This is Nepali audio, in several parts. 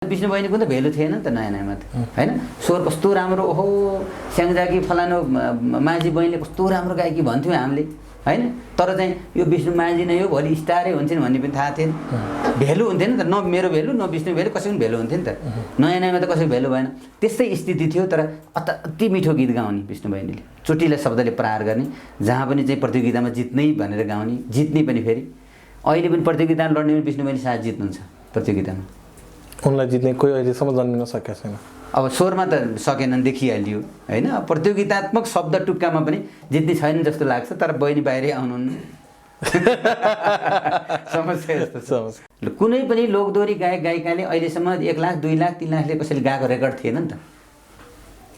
विष्णु बहिनीको त भेल्यु थिएन नि त नयाँ नयाँमा त हैन। स्वर कस्तो राम्रो, ओहो स्याङ्जाकी फलानो माझी बहिनीले कस्तो राम्रो गायकी भन्थ्यौँ हामीले हैन। तर चाहिँ यो विष्णु माझी नै हो, भोलि स्टारै हुन्छन् भन्ने पनि थाहा थिएन। भेल्यु हुन्थेन नि त, न मेरो भेल्यु न विष्णु भेल्यु, कसैको भेल्यु हुन्थ्यो नि त। नयाँ नयाँमा त कसैको भेल्यु भएन। त्यस्तै स्थिति थियो। तर अति मिठो गीत गाउने विष्णु बहिनीले, चोटिला शब्दले प्रहार गर्ने, जहाँ पनि चाहिँ प्रतियोगितामा जित्नै भनेर गाउने, जित्ने पनि फेरि। अहिले पनि प्रतियोगितामा लड्ने पनि विष्णु बहिनी सायद जित्नुहुन्छ प्रतियोगितामा। उनलाई जित्ने कोही अहिलेसम्म जन्मिन सकेको छैन। अब स्वरमा त सकेनन्, देखिहालियो हैन। प्रतियोगितात्मक शब्द टुक्कामा पनि जित्ने छैन जस्तो लाग्छ। तर बहिनी बाहिरै आउनुहुन्न समस्या यस्तो छ। कुनै पनि लोकदोहोरी गायक गायिकाले अहिलेसम्म 1 लाख 2 लाख 3 लाखले कसैले गाएको रेकर्ड थिएन नि त।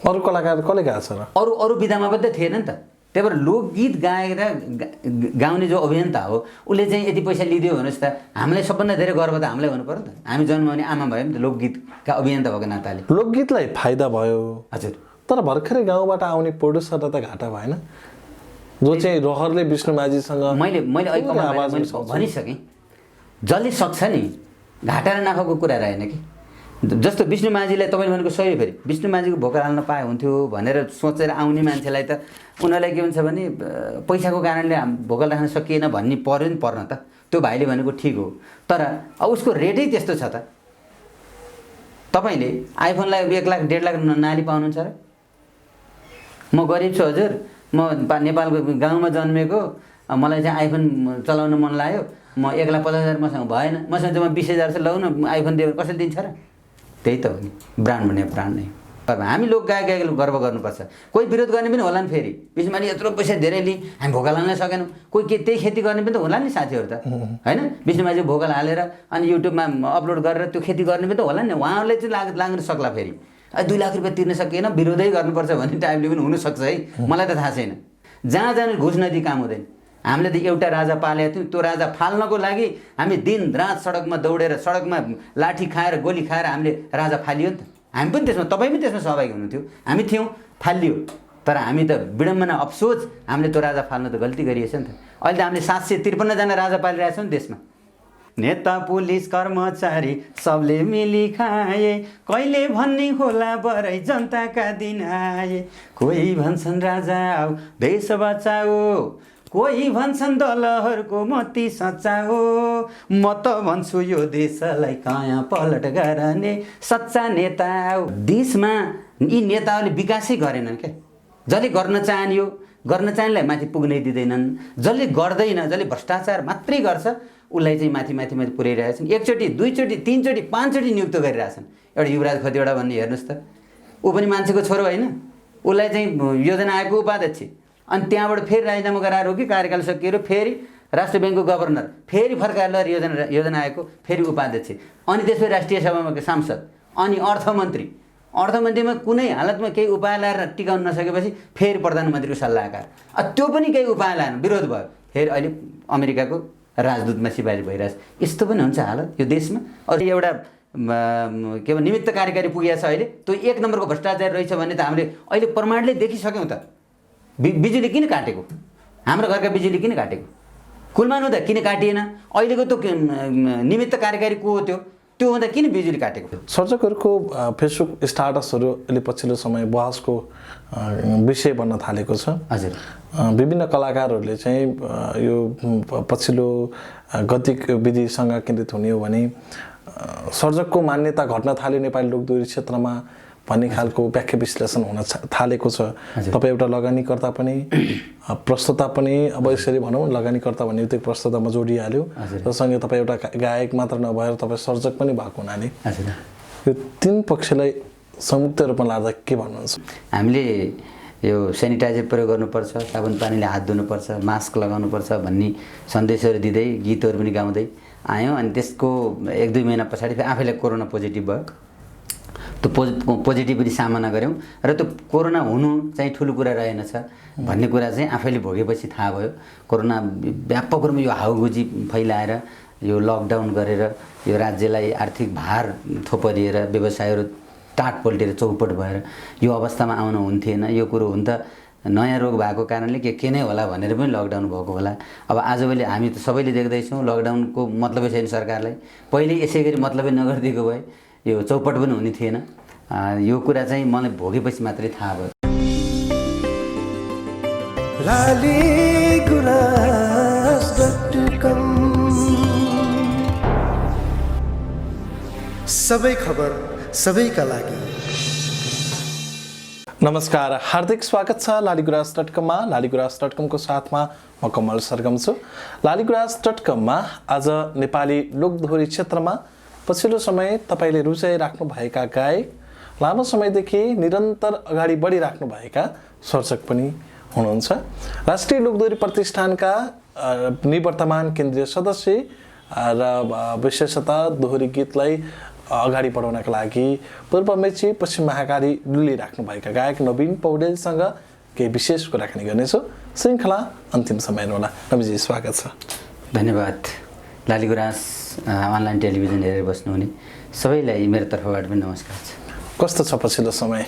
अरू कलाकार कसले गाएको छ र? अरू विधामा पनि त थिएन नि त। त्यही भएर लोकगीत गाएर गाउने जो अभियन्ता हो उसले चाहिँ यति पैसा लिदियो भनेपछि त हामीलाई सबभन्दा धेरै गर्व त हामीलाई हुनु पर्यो नि त। हामी जन्माउने आमा भयौँ नि त लोकगीतका अभियन्ता भएको नाताले। लोकगीतलाई फाइदा भयो हजुर, तर भर्खरै गाउँबाट आउने प्रोड्युसरलाई त घाटा भएन? जो चाहिँ रहरले विष्णु माझीसँग मैले भनिसकेँ, जसले सक्छ नि घाटा र नाफाको कुरा रहेन कि। जस्तो विष्णु माझीलाई तपाईँले भनेको सही, फेरि विष्णु माझीको भोकल हाल्न पाए हुन्थ्यो भनेर सोचेर आउने मान्छेलाई त उनीहरूलाई के हुन्छ भने पैसाको कारणले भोकल राख्न सकिएन भन्ने पर्यो नि पर्न त। त्यो भाइले भनेको ठिक हो, तर अब उसको रेटै त्यस्तो छ त। तपाईँले आइफोनलाई 1 लाख 1.5 लाख नाली पाउनुहुन्छ र? म गरिब छु हजुर, म नेपालको गाउँमा जन्मेको, मलाई चाहिँ आइफोन चलाउन मन लाग्यो, म 1,50,000 मसँग भएन, मसँग जम्मा 20,000 छ, लौ न आइफोन दियो कसैले दिन्छ र? त्यही त हो नि, ब्रान्ड भन्ने ब्रान्ड नै। तर हामी लोक गायक गायकले गर्व गर्नुपर्छ। कोही विरोध गर्ने पनि होला नि, फेरि विष्णु माझी यत्रो पैसा धेरै लिई हामी भोकल हाल्न सकेनौँ, कोही के त्यही खेती गर्ने पनि त होला नि साथीहरू त हैन। विष्णु माझी भोकल हालेर अनि युट्युबमा अपलोड गरेर त्यो खेती गर्ने पनि त होला नि। उहाँहरूले चाहिँ लाग्न सक्ला, फेरि 2 लाख रुपियाँ तिर्न सकिएन विरोधै गर्नुपर्छ भन्ने टाइपले पनि हुनसक्छ है, मलाई त थाहा छैन। जहाँ जाने घुस नदिई काम हुँदैन। हामीले त एउटा राजा पालेका थियौँ, त्यो राजा फाल्नको लागि हामी दिन रात सडकमा दौडेर, सडकमा लाठी खाएर गोली खाएर हामीले राजा फालियो नि त। हामी पनि त्यसमा, तपाईँ पनि त्यसमा सहभागी हुनुहुन्थ्यो, हामी थियौँ, फालियो। तर हामी त विडम्बना अफसोच हामीले त्यो राजा फाल्न त गल्ती गरिएछ नि त। अहिले त हामीले 753 जना राजा पालिरहेको छौँ नि देशमा। नेता पुलिस कर्मचारी सबले मिली खाए, कहिले भन्ने होला बरै जनताका दिन आए। कोही भन्छन् राजा आऊ देश बचाऊ, कोही भन्छन् दलहरूको मती सच्चाओ, म त भन्छु यो देशलाई काया पलट गर्ने सच्चा नेता हो। देशमा यी नेताहरूले विकासै गरेनन् क्या। जसले गर्न चाहनियो, गर्न चाहनेलाई माथि पुग्नै दिँदैनन्। जसले गर्दैन, जसले भ्रष्टाचार मात्रै गर्छ उसलाई चाहिँ माथि माथि माथि पुर्याइरहेछन्। 1 चोटि 2 चोटि 3 चोटि 5 चोटि नियुक्त गरिरहेछन्। एउटा युवराज खतिवडा भन्ने हेर्नुहोस् त, ऊ पनि मान्छेको छोरो होइन, उसलाई चाहिँ योजना आयोगको उपाध्यक्ष, अनि त्यहाँबाट फेरि राजीनामा गराएर हो कि कार्यकाल सकिएर फेरि राष्ट्र ब्याङ्कको गभर्नर, फेरि फर्काएर योजना आयोगको फेरि उपाध्यक्ष, अनि त्यसपछि राष्ट्रिय सभामा सांसद, अनि अर्थमन्त्रीमा कुनै हालतमा केही उपाय लाएर टिकाउन नसकेपछि फेरि प्रधानमन्त्रीको सल्लाहकार, त्यो पनि केही उपाय लाएन, विरोध भयो, फेरि अहिले अमेरिकाको राजदूतमा सिपाही भइरहेछ। यस्तो पनि हुन्छ हालत यो देशमा। अरू एउटा के भन्छ निमित्त कार्यकारी पुगेको छ अहिले, त्यो 1 नम्बरको भ्रष्टाचार रहेछ भने त हामीले अहिले प्रमाणले देखिसक्यौँ त। बिजुली किन काटेको, हाम्रो घरका बिजुली किन काटेको, कुलमान हुँदा किन काटिएन, अहिलेको त्यो निमित्त कार्यकारी को हो त्यो हुँदा किन बिजुली काटेको? सर्जकहरूको फेसबुक स्टाटसहरू अहिले पछिल्लो समय बहसको विषय बन्न थालेको छ। हजुर, विभिन्न कलाकारहरूले चाहिँ यो पछिल्लो गतिविधिसँग केन्द्रित हुने हो भने सर्जकको मान्यता घट्न थाल्यो नेपाली लोकदोहोरी क्षेत्रमा भन्ने खालको व्याख्या विश्लेषण हुन थालेको छ। तपाईँ एउटा लगानीकर्ता पनि प्रस्तुता पनि, अब यसरी भनौँ लगानीकर्ता भन्ने त्यो प्रस्तुतामा जोडिहाल्यो, जसँगै तपाईँ एउटा गायक मात्र नभएर तपाईँ सर्जक पनि भएको हुनाले यो 3 पक्षलाई संयुक्त रूपमा लाँदा के भन्नुहुन्छ? हामीले यो सेनिटाइजर प्रयोग गर्नुपर्छ, साबुन पानीले हात धुनुपर्छ, मास्क लगाउनुपर्छ भन्ने सन्देशहरू दिँदै गीतहरू पनि गाउँदै आयौँ। अनि त्यसको 1-2 महिना पछाडि फेरि आफैलाई कोरोना पोजिटिभ भयो। त्यो पोजिटिभिटी सामना गऱ्यौँ र त्यो कोरोना हुनु चाहिँ ठुलो कुरा रहेनछ भन्ने कुरा चाहिँ आफैले भोगेपछि थाहा भयो। कोरोना व्यापक रूपमा यो हाउगुजी फैलाएर, यो लकडाउन गरेर यो राज्यलाई आर्थिक भार थोपरिएर व्यवसायहरू टाट पल्टेर चौपट भएर यो अवस्थामा आउन हुन्थेन। यो कुरो हुन त नयाँ रोग भएको कारणले के नै होला भनेर पनि लकडाउन भएको होला। अब आजभोलि हामी त सबैले देख्दैछौँ लकडाउनको मतलबै छैन सरकारलाई। पहिले यसै गरी मतलबै नगरिदिएको भए यो चौपट पनि हुने थिएन। यो कुरा चाहिँ मलाई भोगेपछि मात्रै थाहा भयो। सबै खबर सबैका लागि। नमस्कार, हार्दिक स्वागत छ लालीगुराँस.com मा। लालीगुराँस.com को साथमा म कमल सरगम छु। लालीगुराँस.com मा आज नेपाली लोकदोहोरी क्षेत्रमा पछिल्लो समय तपाईले रुचाइराख्नु भएका गायक, लामो समयदेखि निरन्तर अगाडि बढिराख्नु भएका सर्जक पनि हुनुहुन्छ। राष्ट्रिय लोकदोहोरी प्रतिष्ठानका निवर्तमान केन्द्रीय सदस्य र विशेषतः दोहोरी गीतलाई अगाडि बढाउनका लागि पूर्व मेची पश्चिम महाकाली डुलिराख्नु भएका गायक नवीन पौडेलसँग केही विशेष कुराकानी गर्नेछु। श्रृङ्खला अन्तिम समयमा होला। नवीनजी स्वागत छ। धन्यवाद। लालीगुराँस अनलाइन टेलिभिजन हेरेर बस्नुहुने सबैलाई मेरो तर्फबाट पनि नमस्कार छ। कस्तो छ पछिल्लो समय?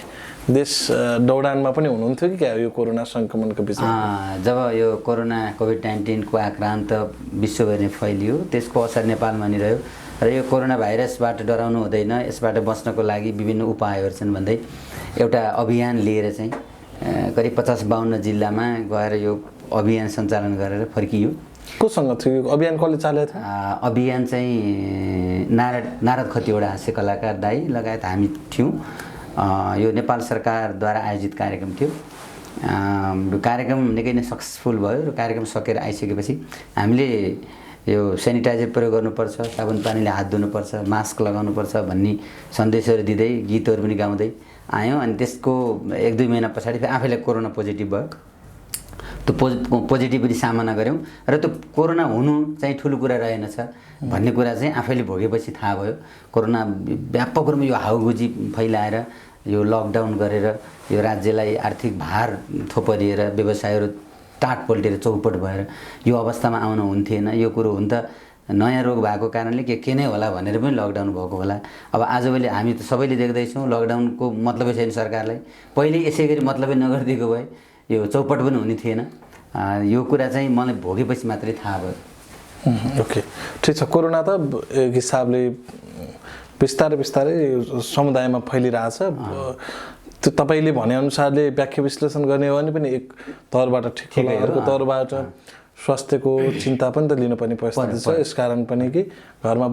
देश दौडानमा पनि हुनुहुन्थ्यो कि क्या यो कोरोना सङ्क्रमणको बिचमा? जब यो कोभिड-19 को आक्रान्त विश्वभरि फैलियो, त्यसको असर नेपालमा नि रह्यो र यो कोरोना भाइरसबाट डराउनु हुँदैन, यसबाट बच्नको लागि विभिन्न उपायहरू छन् भन्दै एउटा अभियान लिएर चाहिँ करिब 50-52 जिल्लामा गएर यो अभियान सञ्चालन गरेर फर्कियो। कोसँग थियो यो अभियान? कसले चालेको थियो अभियान? चाहिँ नारद खतिवडा हास्य कलाकार दाई लगायत हामी थियौँ। यो नेपाल सरकारद्वारा आयोजित कार्यक्रम थियो। कार्यक्रम निकै नै सक्सेसफुल भयो र कार्यक्रम सकेर आइसकेपछि हामीले यो सेनिटाइजर प्रयोग गर्नुपर्छ, साबुन पानीले हात धुनुपर्छ, मास्क लगाउनुपर्छ भन्ने सन्देशहरू दिँदै गीतहरू पनि गाउँदै आयौँ। अनि त्यसको 1-2 महिना पछाडि फेरि आफैलाई कोरोना पोजिटिभ भयो। त्यो पोजिटिभिटी सामना गऱ्यौँ र त्यो कोरोना हुनु चाहिँ ठुलो कुरा रहेनछ भन्ने कुरा चाहिँ आफैले भोगेपछि थाहा भयो। कोरोना व्यापक रूपमा यो हाउगुजी फैलाएर यो लकडाउन गरेर यो राज्यलाई आर्थिक भार थोपरिएर व्यवसायहरू टाट पल्टेर चौपट भएर यो अवस्थामा आउन हुन्थेन। यो कुरो हुन त नयाँ रोग भएको कारणले के नै होला भनेर पनि लकडाउन भएको होला। अब आजभोलि हामी त सबैले देख्दैछौँ लकडाउनको मतलबै छैन सरकारलाई। पहिले यसै गरी मतलबै नगरिदिएको भए यो चौपट पनि हुने थिएन। यो कुरा चाहिँ मलाई भोगेपछि मात्रै थाहा भयो। ओके, ठिक छ। कोरोना त एक हिसाबले बिस्तारै समुदायमा फैलिरहेछ। त्यो तपाईँले भनेअनुसारले व्याख्या विश्लेषण गर्ने हो भने पनि एक तौरबाट ठिक होला, अर्को तौरबाट स्वास्थ्यको चिन्ता पनि त लिनुपर्ने परिस्थिति छ। यसकारण पनि कि घरमा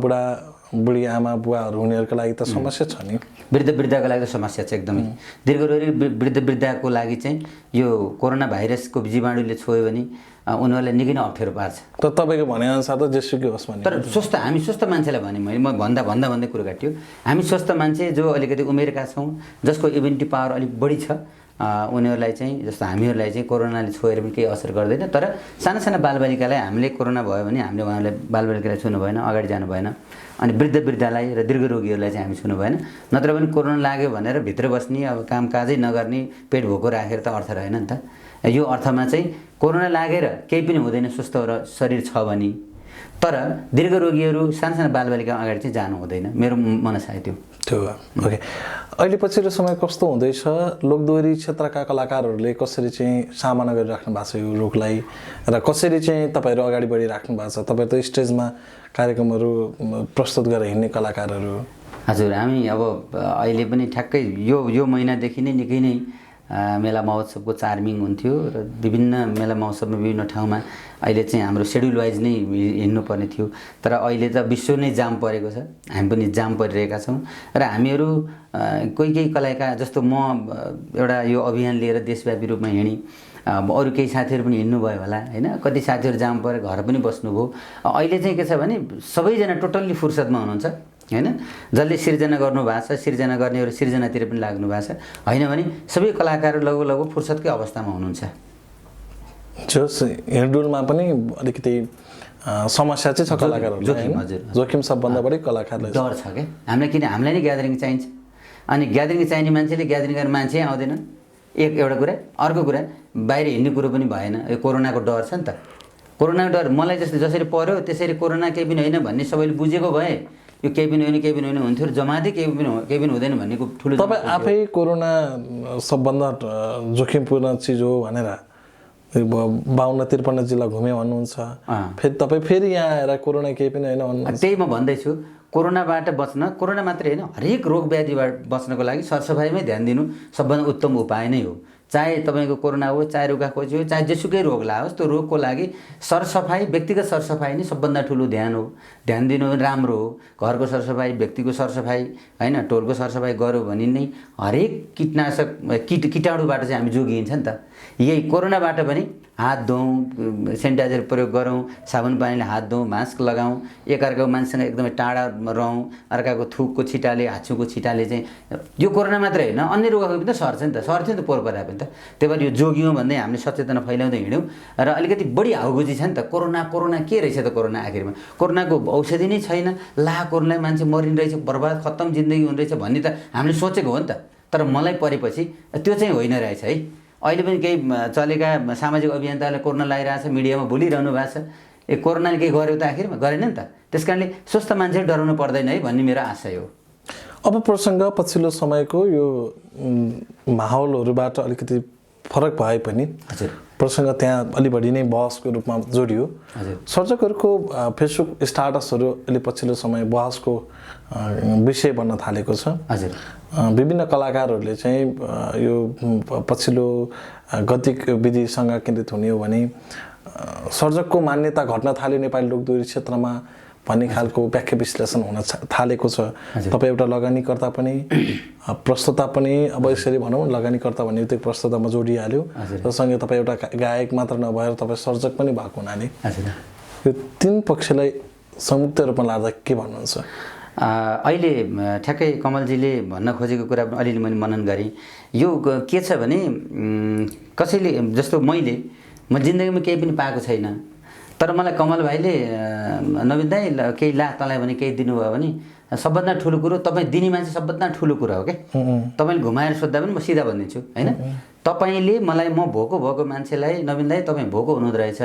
बुढी आमा बुवाहरू हुनेहरूको लागि त समस्या छ नि। वृद्धको लागि त समस्या छ एकदमै। दीर्घरोगी वृद्धको लागि चाहिँ यो कोरोना भाइरसको जीवाणुले छोयो भने उनीहरूलाई निकै नै अप्ठ्यारो पार्छ। त तपाईँको भनेअनुसार त जेसुकै होस् भने, तर हामी स्वस्थ मान्छेलाई भने म भन्दै कुरो काट्यो। हामी स्वस्थ मान्छे जो अलिकति उमेरका छौँ, जसको इम्युनिटी पावर अलिक बढी छ, उनीहरूलाई चाहिँ जस्तो हामीहरूलाई चाहिँ कोरोनाले छोएर पनि केही असर गर्दैन। तर साना बालबालिकालाई हामीले कोरोना भयो भने हामीले उहाँलाई बालबालिकालाई छुनु भएन, अगाडि जानु भएन। अनि वृद्धलाई र दीर्घरोगीहरूलाई चाहिँ हामी छुनु भएन। नत्र पनि कोरोना लाग्यो भनेर भित्र बस्ने, अब कामकाजै नगर्ने, पेट भोको राखेर त अर्थ रहेन नि त। यो अर्थमा चाहिँ कोरोना लागेर केही पनि हुँदैन स्वस्थ र शरीर छ भने। तर दीर्घरोगीहरू साना बालबालिका अगाडि चाहिँ जानु हुँदैन, मेरो मनसाय त्यो। ओके, अहिले पछिल्लो समय कस्तो हुँदैछ? लोकदोहोरी क्षेत्रका कलाकारहरूले कसरी चाहिँ सामना गरिराख्नु भएको छ यो रोगलाई र कसरी चाहिँ तपाईँहरू अगाडि बढिराख्नु भएको छ? तपाईँहरू त स्टेजमा कार्यक्रमहरू प्रस्तुत गरेर हिँड्ने कलाकारहरू। हजुर, हामी अब अहिले पनि ठ्याक्कै यो महिनादेखि नै निकै नै मेला महोत्सवको चार्मिङ हुन्थ्यो र विभिन्न मेला महोत्सवमा विभिन्न ठाउँमा अहिले चाहिँ हाम्रो सेड्युल वाइज नै हिँड्नुपर्ने थियो। तर अहिले त विश्व नै जाम परेको छ, हामी पनि जाम परिरहेका छौँ। र हामीहरू कोही कलाकार जस्तो म एउटा यो अभियान लिएर देशव्यापी रूपमा हिँडेँ। अरू केही साथीहरू पनि हिँड्नुभयो होला होइन, कति साथीहरू जाम परेर घर पनि बस्नुभयो। अहिले चाहिँ के छ भने सबैजना टोटल्ली फुर्सदमा हुनुहुन्छ होइन। जसले सिर्जना गर्नु भएको छ, सिर्जना गर्नेहरू सिर्जनातिर पनि लाग्नु भएको छ होइन भने सबै कलाकारहरू लगभग फुर्सदकै अवस्थामा हुनुहुन्छ। जस हिँडडुलमा पनि अलिकति समस्या चाहिँ छ कलाकारहरू। जोखिम सबभन्दा बढी कलाकारलाई डर छ क्या हामीलाई, किन हामीलाई नै ग्यादरिङ चाहिन्छ। अनि ग्यादरिङ चाहिने मान्छेले ग्यादरिङ गर्ने मान्छे आउँदैन, एउटा कुरा। अर्को कुरा, बाहिर हिँड्ने कुरो पनि भएन। यो कोरोनाको डर छ नि त। कोरोनाको डर मलाई जसरी पर्यो त्यसरी कोरोना केही पनि होइन भन्ने सबैले बुझेको भए यो केही पनि होइन हुन्थ्यो र जमातै केही पनि हुँदैन भन्नेको ठुलो। तपाईँ आफै कोरोना सबभन्दा जोखिमपूर्ण चिज हो भनेर 52-53 जिल्ला घुम्यो भन्नुहुन्छ, फेरि तपाईँ फेरि यहाँ आएर कोरोना केही पनि होइन भन्नुहुन्छ। त्यही म भन्दैछु, कोरोनाबाट बच्न, कोरोना मात्रै होइन हरेक रोग व्याधिबाट बच्नको लागि सरसफाइमै ध्यान दिनु सबभन्दा उत्तम उपाय नै हो। चाहे तपाईँको कोरोना हो, चाहे रुगाखोकी हो, चाहे जेसुकै रोग लागोस्, त्यो रोगको लागि सरसफाइ, व्यक्तिगत सरसफाइ नै सबभन्दा ठुलो ध्यान हो। ध्यान दिनु राम्रो हो। घरको सरसफाइ, व्यक्तिको सरसफाइ, होइन, टोलको सरसफाइ गऱ्यो भने नै हरेक कीटाणुबाट चाहिँ हामी जोगिन्छ नि त। यही कोरोनाबाट पनि हात धौँ, सेनिटाइजर प्रयोग गरौँ, साबुन पानीले हात धौँ, मास्क लगाऊँ, एकअर्काको मान्छेसँग एकदमै टाढा रहौँ, अर्काको थुकको छिटाले, हाछुको छिटाले चाहिँ यो कोरोना मात्रै होइन अन्य रोगहरू पनि त सर्छ नि त, सर्थ्यो नि त पोहोर परा पनि त। त्यही भएर यो जोगियौँ भन्दै हामीले सचेतना फैलाउँदै हिँड्यौँ र अलिकति बढी हाउगुजी छ नि त। कोरोना के रहेछ त कोरोना, आखिरमा कोरोनाको औषधि नै छैन, कोरोनाले मान्छे मरिन रहेछ, बर्बाद खत्तम जिन्दगी हुने रहेछ भन्ने त हामीले सोचेको हो नि त। तर मलाई परेपछि त्यो चाहिँ होइन रहेछ है। अहिले पनि केही चलेका सामाजिक अभियन्ताले कोरोना लगाइरहेछ, मिडियामा बोलिरहनु भएको छ, कोरोनाले केही गर्यो त आखिरमा, गरेन नि त। त्यस कारणले स्वस्थ मान्छे डराउनु पर्दैन है भन्ने मेरो आशय हो। अब प्रसङ्ग पछिल्लो समयको यो माहौलहरूबाट अलिकति फरक भए पनि प्रसङ्ग त्यहाँ अलि बढी नै बहसको रूपमा जोडियो। सर्जकहरूको फेसबुक स्टाटसहरू अहिले पछिल्लो समय बहसको विषय बन्न थालेको छ। विभिन्न कलाकारहरूले चाहिँ यो पछिल्लो गतिविधिसँग केन्द्रित हुने हो भने सर्जकको मान्यता घट्न थाल्यो नेपाली लोकदोहोरी क्षेत्रमा भन्ने खालको व्याख्या विश्लेषण हुन थालेको छ। तपाईँ एउटा लगानीकर्ता पनि, प्रस्तुता पनि, अब यसरी भनौँ लगानीकर्ता भन्ने त्यो प्रस्तुतामा जोडिहाल्यो, जसँगै तपाईँ एउटा गायक मात्र नभएर तपाईँ सर्जक पनि भएको हुनाले यो तीन पक्षलाई संयुक्त रूपमा लाँदा के भन्नुहुन्छ? अहिले ठ्याक्कै कमलजीले भन्न खोजेको कुरा पनि अलिअलि मैले मनन गरेँ। यो के छ भने कसैले जस्तो म जिन्दगीमा केही पनि पाएको छैन, तर मलाई कमल भाइले नवीन दाइ केही ला तँलाई भने केही दिनुभयो भने सबभन्दा ठुलो कुरो, तपाईँ दिने मान्छे सबभन्दा ठुलो कुरा हो क्या। तपाईँले घुमाएर सोद्धा पनि म सिधा भनिदिन्छु होइन। तपाईँले मलाई, म भोको मान्छेलाई नवीन दाइ तपाईँ भोको हुनुहुँदो रहेछ,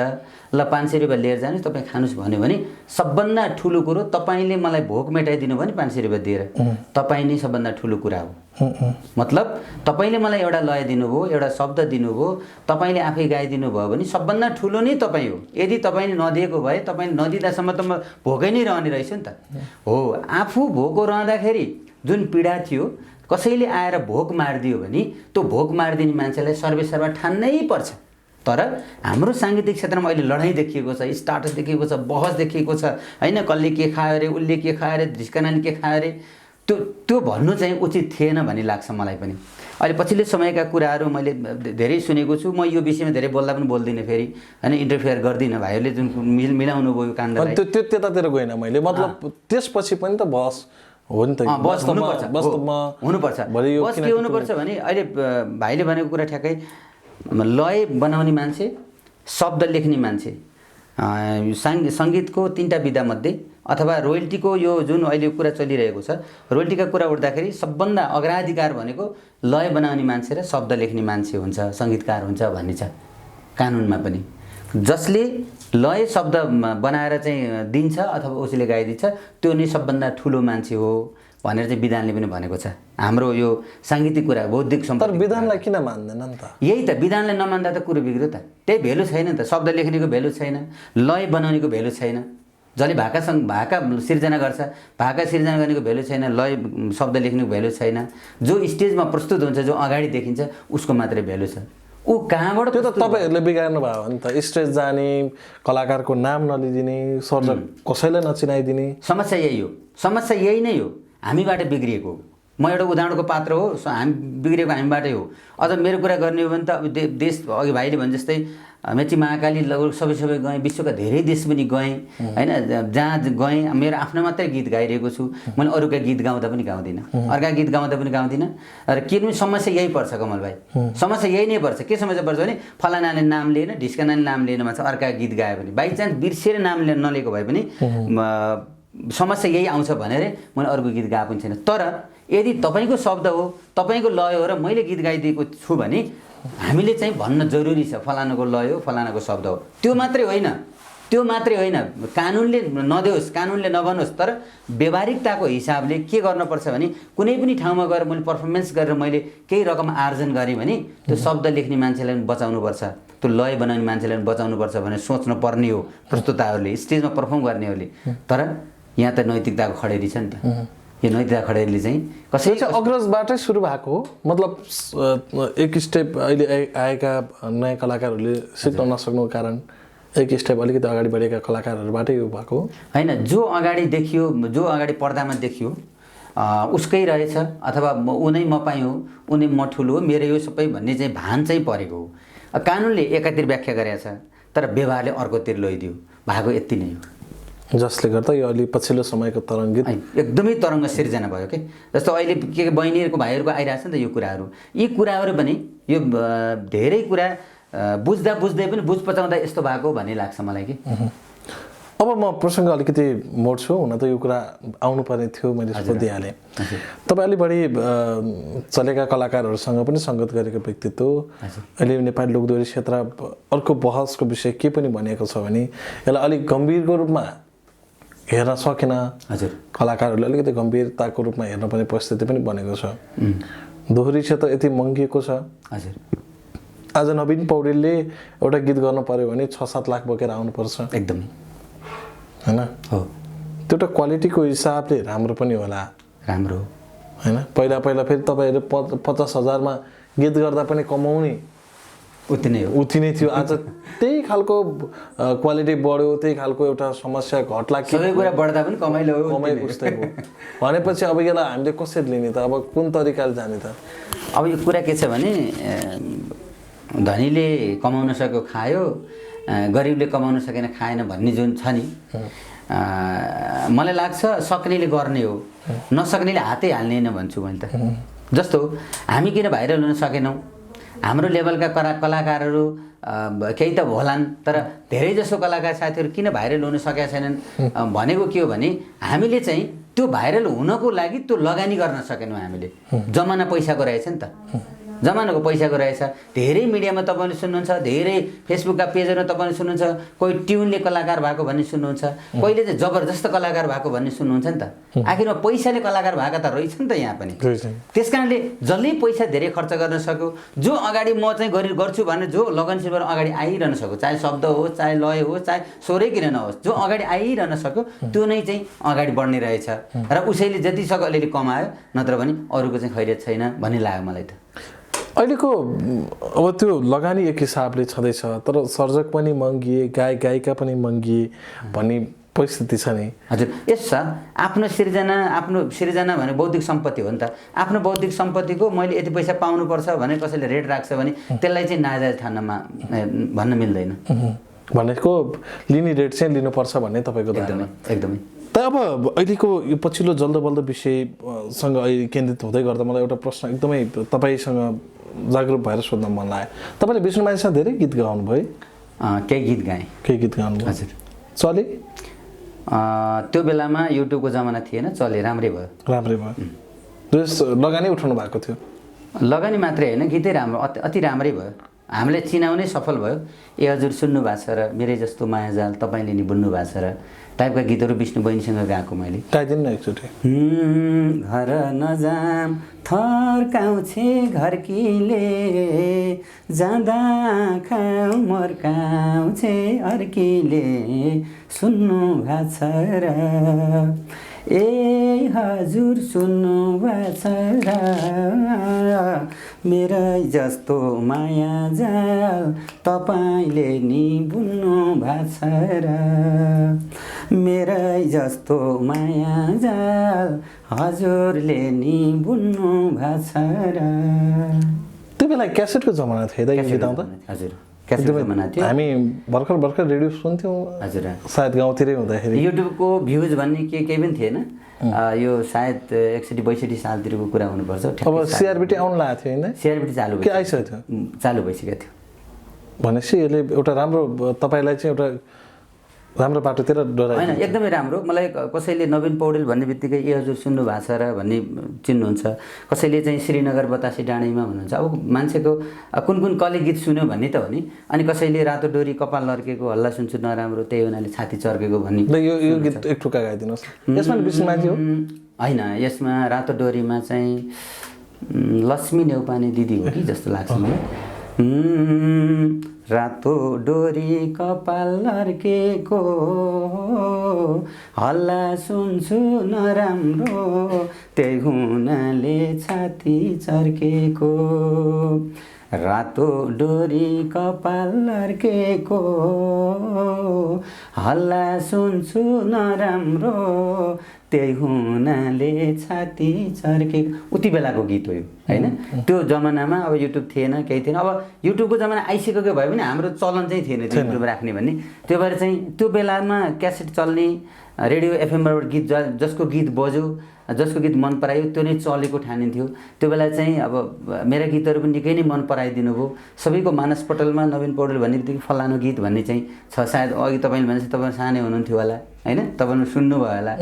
ल 500 रुपियाँ लिएर जानुहोस् तपाईँ खानुहोस् भन्यो भने सबभन्दा ठुलो कुरो तपाईँले मलाई भोक मेटाइदिनु भयो नि 500 रुपियाँ दिएर, तपाईँ नै सबभन्दा ठुलो कुरा हो। मतलब तपाईँले मलाई एउटा लय दिनुभयो, एउटा शब्द दिनुभयो, तपाईँले आफै गाइदिनु भयो भने सबभन्दा ठुलो नै तपाईँ हो। यदि तपाईँले नदिएको भए, तपाईँले नदिँदासम्म त म भोकै नै रहने रहेछु नि त। हो, आफू भोको रहँदाखेरि जुन पीडा थियो, कसैले आएर भोक मारिदियो भने त्यो भोक मारिदिने मान्छेलाई सर्वेसर्वा ठान्नै पर्छ। तर हाम्रो साङ्गीतिक क्षेत्रमा अहिले लडाइँ देखिएको छ, स्टाटस देखिएको छ, बहस देखिएको छ होइन। कसले के खायो अरे, उसले के खायो अरे, ढिस्कानाले के खायो अरे, त्यो भन्नु चाहिँ उचित थिएन भन्ने लाग्छ मलाई पनि। अहिले पछिल्लो समयका कुराहरू मैले धेरै सुनेको छु। म यो विषयमा धेरै बोल्दा पनि बोल्दिनँ फेरि होइन, इन्टरफेयर गर्दिनँ। भाइहरूले जुन मिलाउनु भयो काण्डलाई, त्यो त्यतातिर गएन मैले, मतलब त्यसपछि पनि त बहस हो नि त। बस हुनुपर्छ, हुनुपर्छ। बस के हुनुपर्छ भने अहिले भाइले भनेको कुरा ठ्याक्कै लय बनाउने मान्छे, शब्द लेख्ने मान्छे, सङ्गीतको 3टा विधामध्ये अथवा रोयल्टीको यो जुन अहिले कुरा चलिरहेको छ, रोयल्टीका कुरा उठ्दाखेरि सबभन्दा अग्राधिकार भनेको लय बनाउने मान्छे र शब्द लेख्ने मान्छे हुन्छ, सङ्गीतकार हुन्छ भन्ने छ कानुनमा पनि। जसले लय शब्द बनाएर चाहिँ दिन्छ अथवा उसले गाइदिन्छ त्यो नै सबभन्दा ठुलो मान्छे हो भनेर चाहिँ विधानले पनि भनेको छ। हाम्रो यो साङ्गीतिक कुरा, बौद्धिक सम्पत्ति। तर विधानलाई किन मान्दैन नि त? यही त, विधानलाई नमान्दा त कुरो बिग्रियो त। त्यही भेल्यु छैन नि त। शब्द लेख्नेको भेल्यु छैन, लय बनाउनेको भेल्यु छैन। जसले भाका सिर्जना गर्छ, भाका सिर्जना गर्नेको भेल्यु छैन, लय शब्द लेख्नेको भेल्यु छैन। जो स्टेजमा प्रस्तुत हुन्छ, जो अगाडि देखिन्छ, उसको मात्रै भेल्यु छ। ऊ कहाँबाट? त्यो त तपाईँहरूले बिगार्नु भयो नि त। स्टेज जाने, कलाकारको नाम नलिदिने, सर्जक कसैलाई नचिनाइदिने। समस्या यही हो, समस्या यही नै हो, हामीबाट बिग्रिएको। म एउटा उदाहरणको पात्र हो, हामी बिग्रेको हामीबाटै हो। अझ मेरो कुरा गर्ने हो भने त अब देश, अघि भाइले भने जस्तै मेची महाकाली लगभग सबै गएँ, विश्वका धेरै देश पनि गएँ होइन। जहाँ गएँ मेरो आफ्नो मात्रै गीत गाइरहेको छु, मैले अरूका गीत गाउँदा पनि गाउँदिनँ, अर्का गीत गाउँदा पनि गाउँदिनँ। र के पनि समस्या यही पर्छ कमल भाइ, समस्या यही नै पर्छ। के समस्या पर्छ भने फलानाले नाम लिएन, ढिस्कानाले नाम लिएन भन्छ, अर्का गीत गायो भने बाइचान्स बिर्सेर नाम नलिएको भए पनि समस्या यही आउँछ भनेर मैले अर्को गीत गाएको पनि छैन। तर यदि तपाईँको शब्द हो, तपाईँको लय हो र मैले गीत गाइदिएको छु भने हामीले चाहिँ भन्न जरुरी छ फलानाको लय हो, फलानाको शब्द हो। त्यो मात्रै होइन, त्यो मात्रै होइन, कानुनले नदेओस्, कानुनले नभनोस्, तर व्यवहारिकताको हिसाबले के गर्नुपर्छ भने कुनै पनि ठाउँमा गएर मैले पर्फर्मेन्स गरेर मैले केही रकम आर्जन गरेँ भने त्यो शब्द लेख्ने मान्छेलाई पनि बचाउनुपर्छ, त्यो लय बनाउने मान्छेलाई पनि बचाउनुपर्छ भनेर सोच्नु पर्ने हो प्रस्तुताहरूले, स्टेजमा पर्फर्म गर्नेहरूले। तर यहाँ त नैतिकताको खडेरी छ नि त। यो नैतिकता खडेरीले चाहिँ कसै चाहिँ अग्रजबाटै सुरु भएको हो, मतलब एक स्टेप अहिले आएका नयाँ कलाकारहरूले सिक्न नसक्नुको कारण एक स्टेप अलिकति अगाडि बढेका कलाकारहरूबाटै यो भएको हो होइन। जो अगाडि देखियो, जो अगाडि पर्दामा देखियो उसकै रहेछ, अथवा उनै म पाएँ हो, उनी म ठुलो हो, मेरो यो सबै भन्ने चाहिँ भान चाहिँ परेको हो। कानुनले एकातिर व्याख्या गरेको छ, तर व्यवहारले अर्कोतिर लैदियो भएको, यति नै हो। जसले गर्दा यो अलि पछिल्लो समयको तरङ्गित एकदमै तरङ्ग सिर्जना भयो कि। जस्तो अहिले के बहिनीहरूको भाइहरूको आइरहेछ नि त यो कुराहरू, यी कुराहरू पनि यो धेरै कुरा बुझ्दा बुझ्दै पनि बुझ पचाउँदा यस्तो भएको भन्ने लाग्छ मलाई कि। अब म प्रसङ्ग अलिकति मोड्छु, हुन त यो कुरा आउनुपर्ने थियो, मैले सोधिहालेँ। तपाईँ अलि बढी चलेका कलाकारहरूसँग पनि सङ्गत गरेको व्यक्तित्व, अहिले नेपाली लोकदोहोरी क्षेत्र अर्को बहसको विषय के पनि भनिएको छ भने यसलाई अलिक गम्भीरको रूपमा हेर्न सकेन, हजुर, कलाकारहरूले अलिकति गम्भीरताको रूपमा हेर्नुपर्ने परिस्थिति पनि बनेको छ। दोहोरी क्षेत्र यति मङ्गिएको छ। हजुर, आज नवीन पौडेलले एउटा गीत गर्नु पर्यो भने 6-7 लाख बोकेर आउनुपर्छ, एकदमै हैन? हो, त्यो एउटा क्वालिटीको हिसाबले राम्रो पनि होला, राम्रो हैन? पहिला फेरि तपाईँहरू 50,000 मा गीत गर्दा पनि कमाउने उति नै हो, उति नै थियो। आज त्यही खालको क्वालिटी बढ्यो, त्यही खालको एउटा समस्या घट्ला, सबै कुरा बढ्दा पनि कमाइलो हो, कमाइ उस्तै हो भनेपछि अब यसलाई हामीले कसरी लिने त? अब कुन तरिकाले जाने त? अब यो कुरा के छ भने धनीले कमाउन सक्यो खायो, गरिबले कमाउन सकेन खाएन भन्ने जुन छ नि, मलाई लाग्छ सक्नेले गर्ने हो, नसक्नेले हातै हाल्ने होइन भन्छु मैले त। जस्तो हामी किन भाइरल हुन सकेनौँ, हाम्रो लेभलका कलाकारहरू केही त होलान्, तर धेरै जसो कलाकार साथीहरू किन भाइरल हुन सकेका छैनन् भनेको के हो भने हामीले चाहिँ त्यो भाइरल हुनको लागि त्यो लगानी गर्न सकेनौँ। हामीले जमाना पैसाको रहेछ नि त, जमानाको पैसाको रहेछ। धेरै मिडियामा तपाईँले सुन्नुहुन्छ, धेरै फेसबुकका पेजहरूमा तपाईँले सुन्नुहुन्छ, कोही ट्युनले कलाकार भएको भन्ने सुन्नुहुन्छ, कहिले चाहिँ जबरजस्त कलाकार भएको भन्ने सुन्नुहुन्छ नि त। आखिरमा पैसाले कलाकार भएका त रहेछ नि त यहाँ पनि। त्यस कारणले जसले पैसा धेरै खर्च गर्न सक्यो, जो अगाडि म चाहिँ गर्छु भनेर जो लगनशील भएर अगाडि आइरहन सक्यो, चाहे शब्द होस्, चाहे लय होस्, चाहे स्वरै किन नहोस्, जो अगाडि आइरहन सक्यो त्यो नै चाहिँ अगाडि बढ्ने रहेछ। र उसैले जति सक्यो अलिअलि कमायो, नत्र भने अरूको चाहिँ खैरियत छैन भन्ने लाग्यो मलाई त। अहिलेको अब त्यो लगानी एक हिसाबले छँदैछ, तर सर्जक पनि महँगिए, गायिका पनि महँगिए भन्ने परिस्थिति छ नि। हजुर, यस छ। आफ्नो सिर्जना भने बौद्धिक सम्पत्ति हो नि त। आफ्नो बौद्धिक सम्पत्तिको मैले यति पैसा पाउनुपर्छ भने कसैले रेट राख्छ भने त्यसलाई चाहिँ नाजायज ठान्नमा भन्न मिल्दैन। भनेको लिने रेट चाहिँ लिनुपर्छ भन्ने तपाईँको एकदमै एकदमै। त अब अहिलेको यो पछिल्लो जल्दो बल्दो विषयसँग अहिले केन्द्रित हुँदै गर्दा मलाई एउटा प्रश्न एकदमै तपाईँसँग जागरुक भएर सोध्न मन लाग्यो। तपाईँले विष्णु माझीसँग धेरै गीत गाउनु भयो? केही गीत गाएँ। केही गीत गाउनु भयो? हजुर। चले? त्यो बेलामा युट्युबको जमाना थिएन, चले, राम्रै भयो। राम्रै भयो। लगानी उठाउनु भएको थियो? लगानी मात्रै होइन, गीतै राम्रो, अति राम्रै भयो। हामीले चिनाउनै सफल भयो। ए हजुर सुन्नु भएको छ र मेरै जस्तो मायाजाल तपाईँले नि बुन्नु भएको छ र टाइपका गीतहरू विष्णु बहिनीसँग गाएको मैले। गाइदिनु न एकचोटि। घर नजाम थर्काउँछे घरकीले, जाँदा खाउ मर्काउँछे अर्कीले, सुन्नु भएको छ र ए हजुर सुन्नु भएको छ र मेरै जस्तो माया जाल तपाईँले नि बुन्नु भएको छ र मेरै जस्तो माया जाल हजुरले नि बुन्नु भएको छ र। त्यो बेला क्यासेटको जमाना थियो त गीत आउँदा? हजुर, क्यासेटको जमाना थियो। हामी भर्खर रेडियो सुन्थ्यौँ। हजुर, सायद गाउँतिरै हुँदाखेरि युट्युबको भ्युज भन्ने केही पनि थिएन। यो सायद 61-62 सालतिरको कुरा हुनुपर्छ। अब सिआरबिटी आउनु लागेको थियो होइन? सिआरबिटी चालु के आइसकेको थियो? चालु भइसकेको थियो। भनेपछि यसले एउटा राम्रो तपाईँलाई चाहिँ एउटा राम्रो बाटोतिर डरायो? होइन, एकदमै राम्रो। मलाई कसैले नवीन पौडेल भन्ने बित्तिकै ए हजुर सुन्नु भएको छ र भन्ने चिन्नुहुन्छ, कसैले चाहिँ श्रीनगर बतासे डाँडैमा भन्नुहुन्छ। अब मान्छेको कुन कसले गीत सुन्यो भन्ने त हो नि। अनि कसैले रातो डोरी कपाल लर्केको हल्ला सुन्छु नराम्रो त्यही हुनाले छाती चर्केको भन्ने। यो गीत एक टुक्का गाइदिनुहोस्। यसमा विष्णु माझी हो? होइन, यसमा रातो डोरीमा चाहिँ लक्ष्मी नेउपाने दिदी हो कि जस्तो लाग्छ मलाई। रातो डोरी कपाल लर्केको हल्ला सुन्छु नराम्रो त्यही हुनाले छाती चर्केको रातो डोरी कपाल लर्केको हल्ला सुन्छु नराम्रो त्यही हुनाले छाती चर्केको उति बेलाको गीत हो यो हैन त्यो जमानामा अब युट्युब थिएन केही थिएन अब युट्युबको जमाना आइसकेको भए पनि हाम्रो चलन चाहिँ थिएन त्यो युट्युब राख्ने भन्ने त्यो भएर चाहिँ त्यो बेलामा क्यासेट चल्ने रेडियो एफएमबाट गीत जसको गीत बज्यो जसको गीत मन परायो त्यो नै चलेको ठानिन्थ्यो त्यो बेला चाहिँ अब मेरा गीतहरू पनि निकै नै मन पराइदिनु भयो सबैको मानसपटलमा नवीन पौडेल भन्ने बित्तिकै फलानु गीत भन्ने चाहिँ छ सायद अघि तपाईँले भनेपछि तपाईँ सानै हुनुहुन्थ्यो होला हैन तपाईँले सुन्नुभयो होला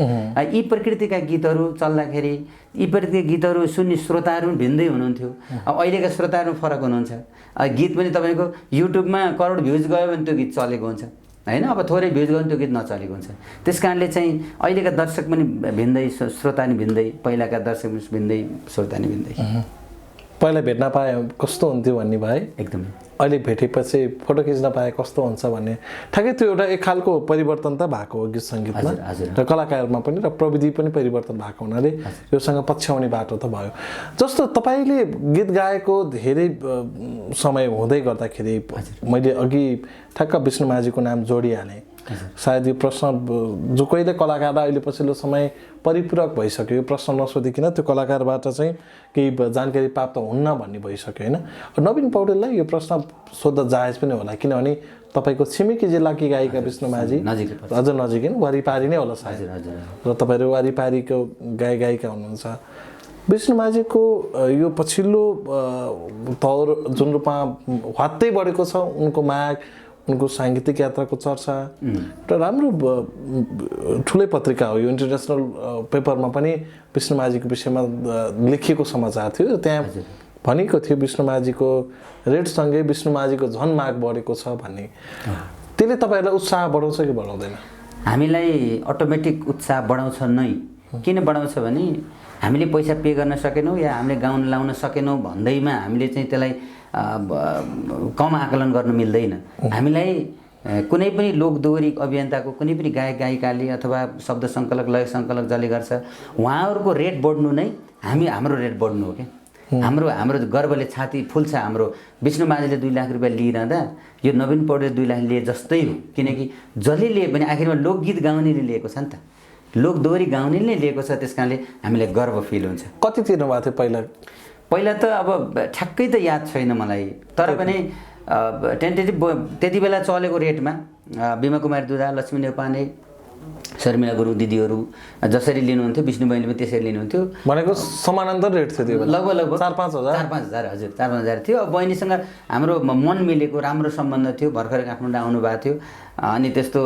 यी प्रकृतिका गीतहरू चल्दाखेरि यी प्रकृतिका गीतहरू सुन्ने श्रोताहरू पनि भिन्दै हुनुहुन्थ्यो अब अहिलेका श्रोताहरू फरक हुनुहुन्छ गीत पनि तपाईँको युट्युबमा करोड भ्युज गयो भने त्यो गीत चलेको हुन्छ हैन अब थोरै भ्युज गर्नु त्यो गीत नचलेको हुन्छ त्यस कारणले चाहिँ अहिलेका दर्शक पनि भिन्दै श्रोता नि भिन्दै पहिलाका दर्शक पनि भिन्दै श्रोता नि भिन्दै पहिला भेट्न पाए कस्तो हुन्थ्यो भन्ने भए एकदमै अहिले भेटेपछि फोटो खिच्न पाए कस्तो हुन्छ भन्ने ठ्याक्कै त्यो एउटा एक खालको परिवर्तन त भएको हो गीत सङ्गीतमा र कलाकारमा पनि र प्रविधि पनि परिवर्तन भएको हुनाले योसँग पछ्याउने बाटो त भयो जस्तो तपाईँले गीत गाएको धेरै समय हुँदै गर्दाखेरि मैले अघि ठ्याक्क विष्णु माझीको नाम जोडिहालेँ सायद यो प्रश्न जो कहिले कलाकारलाई अहिले पछिल्लो समय परिपूरक भइसक्यो यो प्रश्न नसोधिकन त्यो कलाकारबाट चाहिँ केही जानकारी प्राप्त हुन्न भन्ने भइसक्यो होइन नवीन पौडेललाई यो प्रश्न सोध्दा जायज पनि होला किनभने तपाईँको छिमेकी जिल्लाकी गायिका विष्णु माझी अझ नजिकै वारिपारी नै होला सायद र तपाईँहरू वारिपारीको गायिका हुनुहुन्छ विष्णु माझीको यो पछिल्लो तौर जुन रूपमा हत्तै बढेको छ उनको माग उनको साङ्गीतिक यात्राको चर्चा र राम्रो ठुलै पत्रिका हो यो इन्टरनेसनल पेपरमा पनि विष्णु माझीको विषयमा लेखिएको समाचार थियो त्यहाँ भनेको थियो विष्णु माझीको रेटसँगै विष्णु माझीको झन् माग बढेको छ भन्ने त्यसले तपाईँहरूलाई उत्साह बढाउँछ कि बढाउँदैन हामीलाई अटोमेटिक उत्साह बढाउँछ नै किन बढाउँछ भने हामीले पैसा पे गर्न सकेनौँ या हामीले गाउन लाउन सकेनौँ भन्दैमा हामीले चाहिँ त्यसलाई कम आकलन गर्न मिल्दैन हामीलाई कुनै पनि लोकदोहोरी अभियन्ताको कुनै पनि गायक गायिकाले अथवा शब्द सङ्कलक लय सङ्कलक जसले गर्छ उहाँहरूको रेट बढ्नु नै हाम्रो रेट बढ्नु हो क्या हाम्रो गर्वले छाती फुल्छ हाम्रो विष्णु माझीले 2 लाख रुपियाँ लिइरहँदा यो नवीन पौडेल 2 लाख लिए जस्तै हो किनकि जसले लिए पनि आखिरमा लोकगीत गाउनेले लिएको छ नि त लोकदोहोरी गाउनेले नै लिएको छ त्यस कारणले हामीलाई गर्व फिल हुन्छ कति तिर्नु भएको थियो पहिला त अब ठ्याक्कै त याद छैन मलाई तर पनि टेन्टेटिभ त्यति बेला चलेको रेटमा बिमा कुमारी दुधा लक्ष्मी नेपाने शर्मिला गुरुङ दिदीहरू जसरी लिनुहुन्थ्यो विष्णु बहिनीले पनि त्यसरी लिनुहुन्थ्यो भनेको समानान्तर रेट थियो त्यो लगभग 4-5 हजार हजुर 4-5 हजार थियो अब बहिनीसँग हाम्रो मन मिलेको राम्रो सम्बन्ध थियो भर्खर काठमाडौँ आउनु भएको थियो अनि त्यस्तो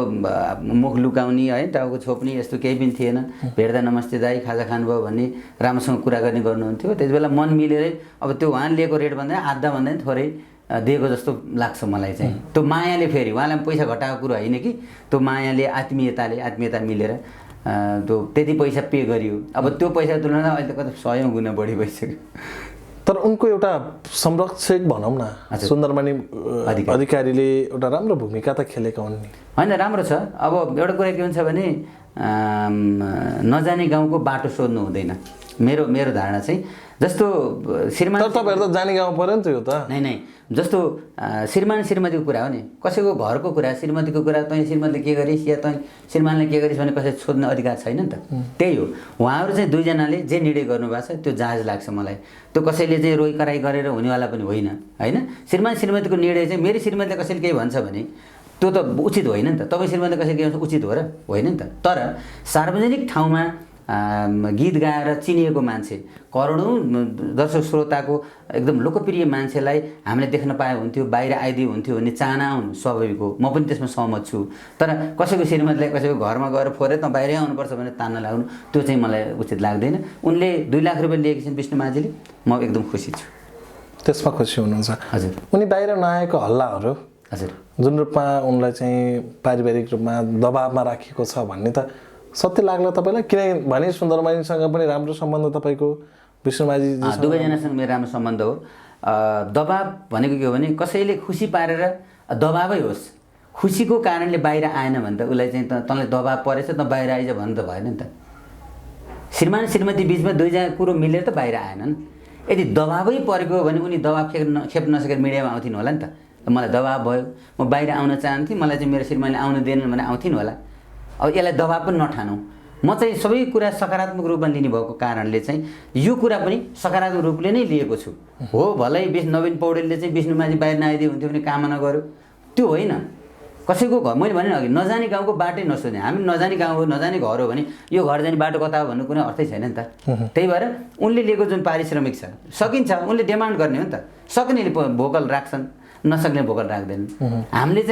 मुख लुकाउने है टाउको छोप्ने यस्तो केही पनि थिएन भेट्दा नमस्ते दाइ खाजा खानुभयो भन्ने राम्रोसँग कुरा गर्ने गर्नुहुन्थ्यो त्यति बेला मन मिलेरै अब त्यो उहाँ लिएको रेट भन्दा आधा भन्दा थोरै दिएको जस्तो लाग्छ मलाई चाहिँ त्यो मायाले फेरि उहाँलाई पैसा घटाएको कुरो होइन कि त्यो मायाले आत्मीयता मिलेर त्यो त्यति पैसा पे गरियो अब त्यो पैसा तुलनामा अहिले त कति 100 गुणा बढी भइसक्यो तर उनको एउटा संरक्षक भनौँ न सुन्दरमणि अधिकारीले एउटा राम्रो भूमिका त खेलेका हुन् नि होइन राम्रो छ अब एउटा कुरा के हुन्छ भने नजाने गाउँको बाटो सोध्नु हुँदैन मेरो धारणा चाहिँ जस्तो श्रीमान तर तपाईहरु त जाने गाउँ पर्यो नि त यो त नै जस्तो श्रीमान श्रीमतीको कुरा हो नि कसैको घरको कुरा श्रीमतीको कुरा तँ श्रीमतीले के गरिस् या तँ श्रीमानले के गरिस् भने कसैले सोध्ने अधिकार छैन नि त त्यही हो उहाँहरू चाहिँ दुईजनाले जे निर्णय गर्नुभएको छ त्यो जायज लाग्छ मलाई त्यो कसैले चाहिँ रोइ कराई गरेर हुनेवाला पनि होइन हैन श्रीमान श्रीमतीको निर्णय चाहिँ मेरो श्रीमतीले कसैले केही भन्छ भने त्यो त उचित होइन नि त तपाईँ श्रीमतीले कसैले केही भन्छ उचित हो र होइन नि त तर सार्वजनिक ठाउँमा गीत गाएर चिनिएको मान्छे करोडौं दर्शक श्रोताको एकदम लोकप्रिय मान्छेलाई हामीले देख्न पाए हुन्थ्यो बाहिर आइदिए हुन्थ्यो भन्ने चाहना आउनु स्वाभाविक हो म पनि त्यसमा सहमत छु तर कसैको श्रीमतीलाई कसैको घरमा गएर फोरे त बाहिरै आउनुपर्छ भने तान्न लाग्नु त्यो चाहिँ मलाई उचित लाग्दैन उनले 2 लाख रुपैयाँ लिएकी छिन् विष्णु माझीले म एकदम खुसी छु त्यसमा खुसी हुनुहुन्छ हजुर उनी बाहिर नआएको हल्लाहरू हजुर जुन रूपमा उनलाई चाहिँ पारिवारिक रूपमा दबावमा राखिएको छ भन्ने त सत्य लाग्ला तपाईलाई किनभने सुन्दरमणिसँग पनि राम्रो सम्बन्ध तपाईको विष्णु माझी दुवैजनासँग मेरो राम्रो सम्बन्ध हो दबाब भनेको के हो भने कसैले खुसी पारेर दबाबै होस्, खुसीको कारणले बाहिर आएन भने त उसलाई चाहिँ तँलाई दबाब परेछ त बाहिर आइज भन्नु त भएन नि त। श्रीमान श्रीमती बिचमा दुईजना कुरो मिलेर त बाहिर आएनन्। यदि दबाबै परेको हो भने उनी दबाब खेप्न नसकेर मिडियामा आउँथिन् होला नि त। मलाई दबाब भयो, म बाहिर आउन चाहन्थेँ, मलाई चाहिँ मेरो श्रीमानले आउन दिएनन् भने आउँथिन् होला। अब यसलाई दबाब पनि नठानौँ। म चाहिँ सबै कुरा सकारात्मक रूपमा लिने भएको कारणले चाहिँ यो कुरा पनि सकारात्मक रूपले नै लिएको छु। हो भलै नवीन पौडेलले चाहिँ विष्णुमाझी बाहिर नआइदियो हुन्थ्यो भने कामना गर्यो, त्यो होइन। कसैको घर, मैले भने अघि नजाने गाउँको बाटै नसोध्ने, हामी नजाने गाउँ हो नजाने घर हो भने यो घर जाने बाटो कता हो भन्नु कुनै अर्थै छैन नि त। त्यही भएर उनले लिएको जुन पारिश्रमिक छ सकिन्छ, उनले डिमान्ड गर्ने हो नि त। सक्नेले भोकल राख्छन्, नसक्ने भोकल राख्दैनन्। हामीले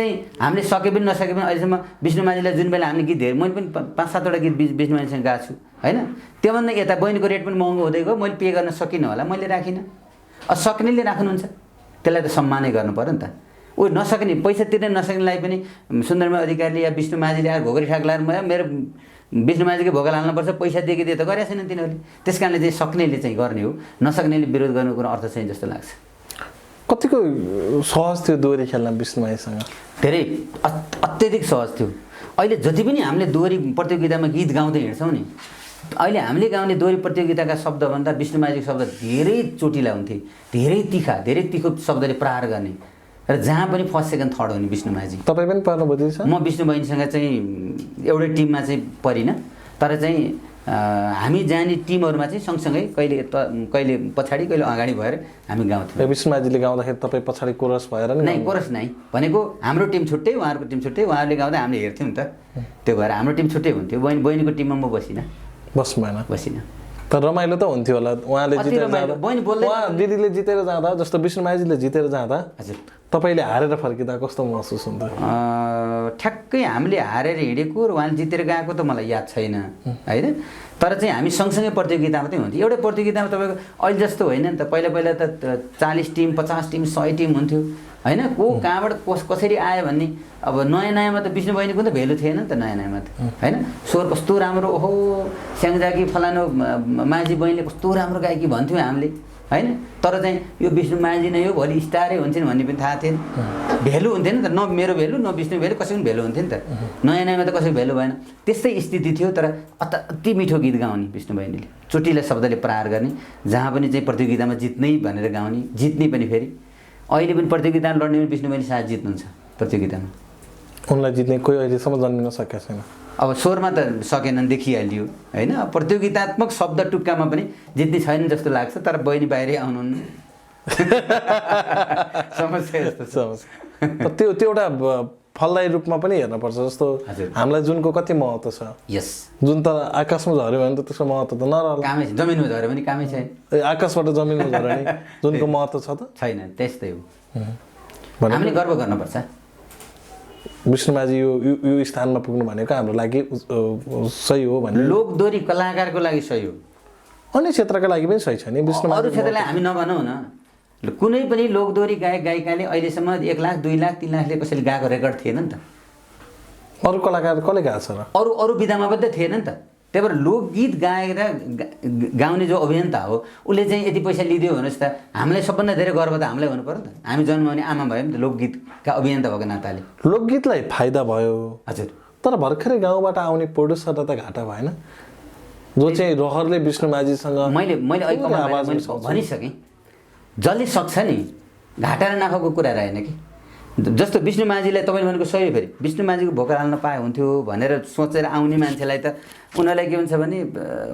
हामीले सके पनि नसके पनि अहिलेसम्म विष्णुमाझीलाई जुन बेला हामीले गीत धेरै, मैले पनि 5-7वटा गीत विष्णुमाझीसँग गाएको छु होइन। त्योभन्दा यता बहिनीको रेट पनि महँगो हुँदै गयो, मैले पे गर्न सकिनँ होला, मैले राखिनँ। सक्नेले राख्नुहुन्छ, त्यसलाई त सम्मानै गर्नु पऱ्यो नि त। ऊ नसक्ने, पैसा तिर्न नसक्नेलाई पनि सुन्दरमय अधिकारीले या विष्णुमाझीले आएर घोगरी ठाक लाएर मेरो विष्णुमाझीकै भोकल हाल्नुपर्छ पैसा दिएको दिए त गरेका छैनन् तिनीहरूले। त्यस कारणले चाहिँ सक्नेले चाहिँ गर्ने हो, नसक्नेले विरोध गर्नु कुरो अर्थ चाहिँ जस्तो लाग्छ। कतिको सहज थियो दोहोरी खेल्न विष्णुमाझीसँग? धेरै अत्यधिक सहज थियो। अहिले जति पनि हामीले दोहोरी प्रतियोगितामा गीत गाउँदै हिँड्छौँ नि, अहिले हामीले गाउने दोहोरी प्रतियोगिताका शब्दभन्दा विष्णुमाझीको शब्द धेरै चोटिला हुन्थे, धेरै तिखा, धेरै तिखो शब्दले प्रहार गर्ने र जहाँ पनि फर्स्ट सेकेन्ड थर्ड हुने विष्णुमाझी। तपाईँ पनि पर्नुभयो छ? म विष्णु बहिनीसँग चाहिँ एउटै टिममा चाहिँ परिनँ, तर चाहिँ हामी जाने टिमहरूमा चाहिँ सँगसँगै कहिले पछाडि कहिले अगाडि भएर हामी गाउँथ्यौँ। विष्णुमाझीले गाउँदाखेरि तपाईँ पछाडि कोरस भएर नै? कोरस नै भनेको हाम्रो टिम छुट्टै, उहाँहरूको टिम छुट्टै, उहाँहरूले गाउँदा हामीले हेर्थ्यौँ नि त। त्यो भएर हाम्रो टिम छुट्टै हुन्थ्यो। बहिनीको टिममा म बसिनँ। तर रमाइलो त हुन्थ्यो होला उहाँले जितेर जाँदा। उहाँ दिदीले जितेर जाँदा, जस्तो विष्णुमाझीले जितेर जाँदा हजुर तपाईँले हारेर फर्किँदा कस्तो महसुस हुन्थ्यो? ठ्याक्कै हामीले हारेर हिँडेको र उहाँले जितेर गएको त मलाई याद छैन होइन। तर चाहिँ हामी सँगसँगै प्रतियोगिता मात्रै हुन्थ्यो। एउटै प्रतियोगितामा तपाईँको अहिले जस्तो होइन नि त। पहिला त 40 टिम, 50 टिम, 100 टिम हुन्थ्यो होइन। को कहाँबाट कसरी आयो भन्ने। अब नयाँमा त विष्णु बहिनीको त भेल्यु थिएन नि त नयाँमा त होइन। स्वर कस्तो राम्रो, ओहो स्याङ्जाकी फलानु माझी बहिनीले कस्तो राम्रो गायकी भन्थ्यौँ हामीले होइन। तर चाहिँ यो विष्णुमाझी नै हो भोलि स्टारै हुन्छन् भन्ने पनि थाहा थिएन। भेल्यु हुन्थेन नि त, न मेरो भेल्यु न विष्णु भेल्यु, कसैको भेल्यु हुन्थ्यो नि त। नयाँमा त कसैको भेल्यु भएन। त्यस्तै स्थिति थियो। तर अति मिठो गीत गाउने विष्णु बहिनीले, चोटिला शब्दले प्रहार गर्ने, जहाँ पनि चाहिँ प्रतियोगितामा जित्नै भनेर गाउने, जित्ने पनि। फेरि अहिले पनि प्रतियोगितामा लड्ने पनि विष्णु बहिनी साथ जित्नुहुन्छ प्रतियोगितामा। उनलाई जित्ने कोही अहिलेसम्म जन्मिन सकेको छैन। अब स्वरमा त सकेनन्, देखिहालियो होइन। प्रतियोगितात्मक शब्द टुक्कामा पनि जित्ने छैन जस्तो लाग्छ। तर बहिनी बाहिरै आउनुहुन्न, समस्या जस्तो समस्या। त्यो एउटा फलदायी रूपमा पनि हेर्नुपर्छ। जस्तो हामीलाई जुनको कति महत्त्व छ। यस, जुन त आकाशमा झऱ्यो भने त त्यसको महत्त्व त नरहला। कामै छ, जमिनमा झऱ्यो भने कामै छैन। आकाशबाट जमिनमा झऱ्यो भने जुनको महत्त्व छ त छैन। त्यस्तै हो, हामीले गर्व गर्नुपर्छ। विष्णुमाझी यो स्थानमा पुग्नु भनेको हाम्रो लागि सही हो भने, लोकदोहोरी कलाकारको लागि सही हो, अन्य क्षेत्रका लागि पनि सही छ नि। विष्णुमाझी अरू क्षेत्रलाई हामी नभनौँ न। कुनै पनि लोकदोहोरी गायक गायिकाले अहिलेसम्म 1 लाख 2 लाख 3 लाखले कसैले गाएको रेकर्ड थिएन नि त। अरू कलाकार कसले गाएको छ र? अरू विधामा पनि त थिएन नि त। त्यही भएर लोकगीत गाएर गाउने जो अभियन्ता हो उसले चाहिँ यति पैसा लिदियो भनेपछि त हामीलाई सबभन्दा धेरै गर्व त हामीलाई हुनु पर्यो नि त। हामी जन्माउने आमा भयो नि त लोकगीतका अभियन्ता भएको नाताले। लोकगीतलाई फाइदा भयो हजुर, तर भर्खरै गाउँबाट आउने प्रोड्युसरलाई त घाटा भएन? जो चाहिँ रहरले विष्णुमाझीसँग मैले भनिसकेँ, जसले सक्छ नि घाटा र नाफाको कुरा रहेन कि। जस्तो विष्णुमाझीलाई तपाईँले भनेको सही। फेरि विष्णुमाझीको भोकल हाल्न पाए हुन्थ्यो भनेर सोचेर आउने मान्छेलाई त उनीहरूलाई के हुन्छ भने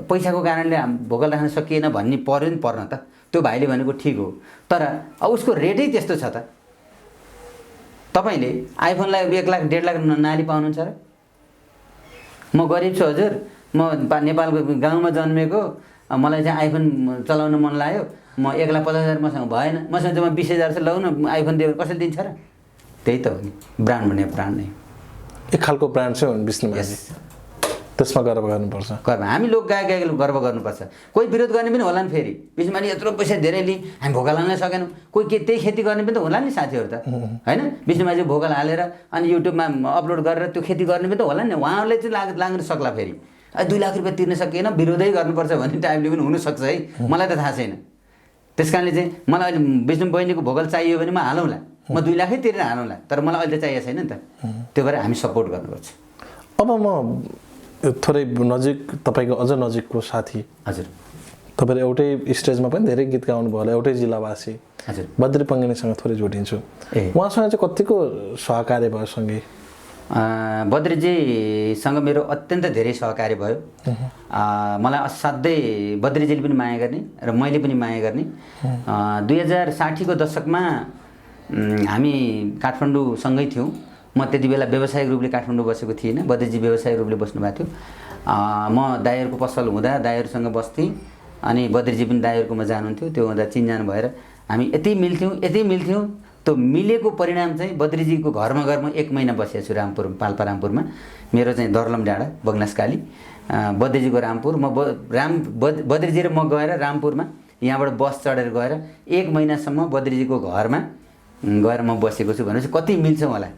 पैसाको कारणले भोकल राख्न सकिएन भन्ने पर्यो नि पर्न त। त्यो भाइले भनेको ठिक हो, तर उसको रेटै त्यस्तो छ त। तपाईँले आइफोनलाई 1 लाख 1.5 लाख नाली पाउनुहुन्छ र? म गरिब छु हजुर, म नेपालको गाउँमा जन्मेको, मलाई चाहिँ आइफोन चलाउन मन लाग्यो, म 1,50,000 मसँग भएन, मसँग जम्मा 20,000 छ, लौ न आइफोन दियो कसैले दिन्छ र? त्यही त हो नि, ब्रान्ड भन्ने ब्रान्ड नै एक खालको ब्रान्ड चाहिँ हो विष्णुमाझी। त्यसमा गर्व गर्नुपर्छ। हामी लोक गायकले गर्व गर्नुपर्छ। कोही विरोध गर्ने पनि होला नि। फेरि विष्णुमाझी यत्रो पैसा धेरै लिई हामी भोकल हाल्न सकेनौँ, कोही त्यही खेती गर्ने पनि त होला नि साथीहरू त होइन। विष्णुमाझी भोकल हालेर अनि युट्युबमा अपलोड गरेर त्यो खेती गर्ने पनि त होला नि। उहाँहरूले चाहिँ लाग्न सक्ला। फेरि 2 लाख रुपियाँ तिर्न सकिएन, विरोधै गर्नुपर्छ भन्ने टाइपले पनि हुनसक्छ है, मलाई त थाहा छैन। त्यस कारणले चाहिँ मलाई अहिले विष्णु बहिनीको भोकल चाहियो भने म हालौँला, म 2 लाखै तिरेर हालौँला, तर मलाई अहिले चाहिएको छैन नि त। त्यो भएर हामी सपोर्ट गर्नुपर्छ। अब म थोरै नजिक तपाईँको अझ नजिकको साथी, हजुर, तपाईँले एउटै स्टेजमा पनि धेरै गीत गाउनु भयो होला, एउटै जिल्लावासी हजुर, बद्री पङ्गेनीसँग थोरै जोडिन्छु। उहाँसँग चाहिँ कतिको सहकार्य भयो सँगै? बद्रीजीसँग मेरो अत्यन्त धेरै सहकार्य भयो। मलाई असाध्यै बद्रीजीले पनि माया गर्ने र मैले पनि माया गर्ने। 2060 को दशकमा हामी काठमाडौँसँगै थियौँ। म त्यति बेला व्यावसायिक रूपले काठमाडौँ बसेको थिइनँ, बद्रीजी व्यावसायिक रूपले बस्नुभएको थियो। म दाइहरूको पसल हुँदा दाइहरूसँग बस्थेँ, अनि बद्रीजी पनि दाइहरूकोमा जानुहुन्थ्यो। त्यो हुँदा चिनजान भएर हामी यति मिल्थ्यौँ। त्यो मिलेको परिणाम चाहिँ बद्रीजीको घरमा गएर म 1 महिना बसेको छु रामपुर, पाल्पा रामपुरमा। मेरो चाहिँ दर्लम डाँडा बगनासकाली, बद्रीजीको रामपुर। बद्रीजी र म गएर रामपुरमा यहाँबाट बस चढेर गएर 1 महिनासम्म बद्रीजीको घरमा गएर म बसेको छु भनेपछि कति मिल्छ मलाई,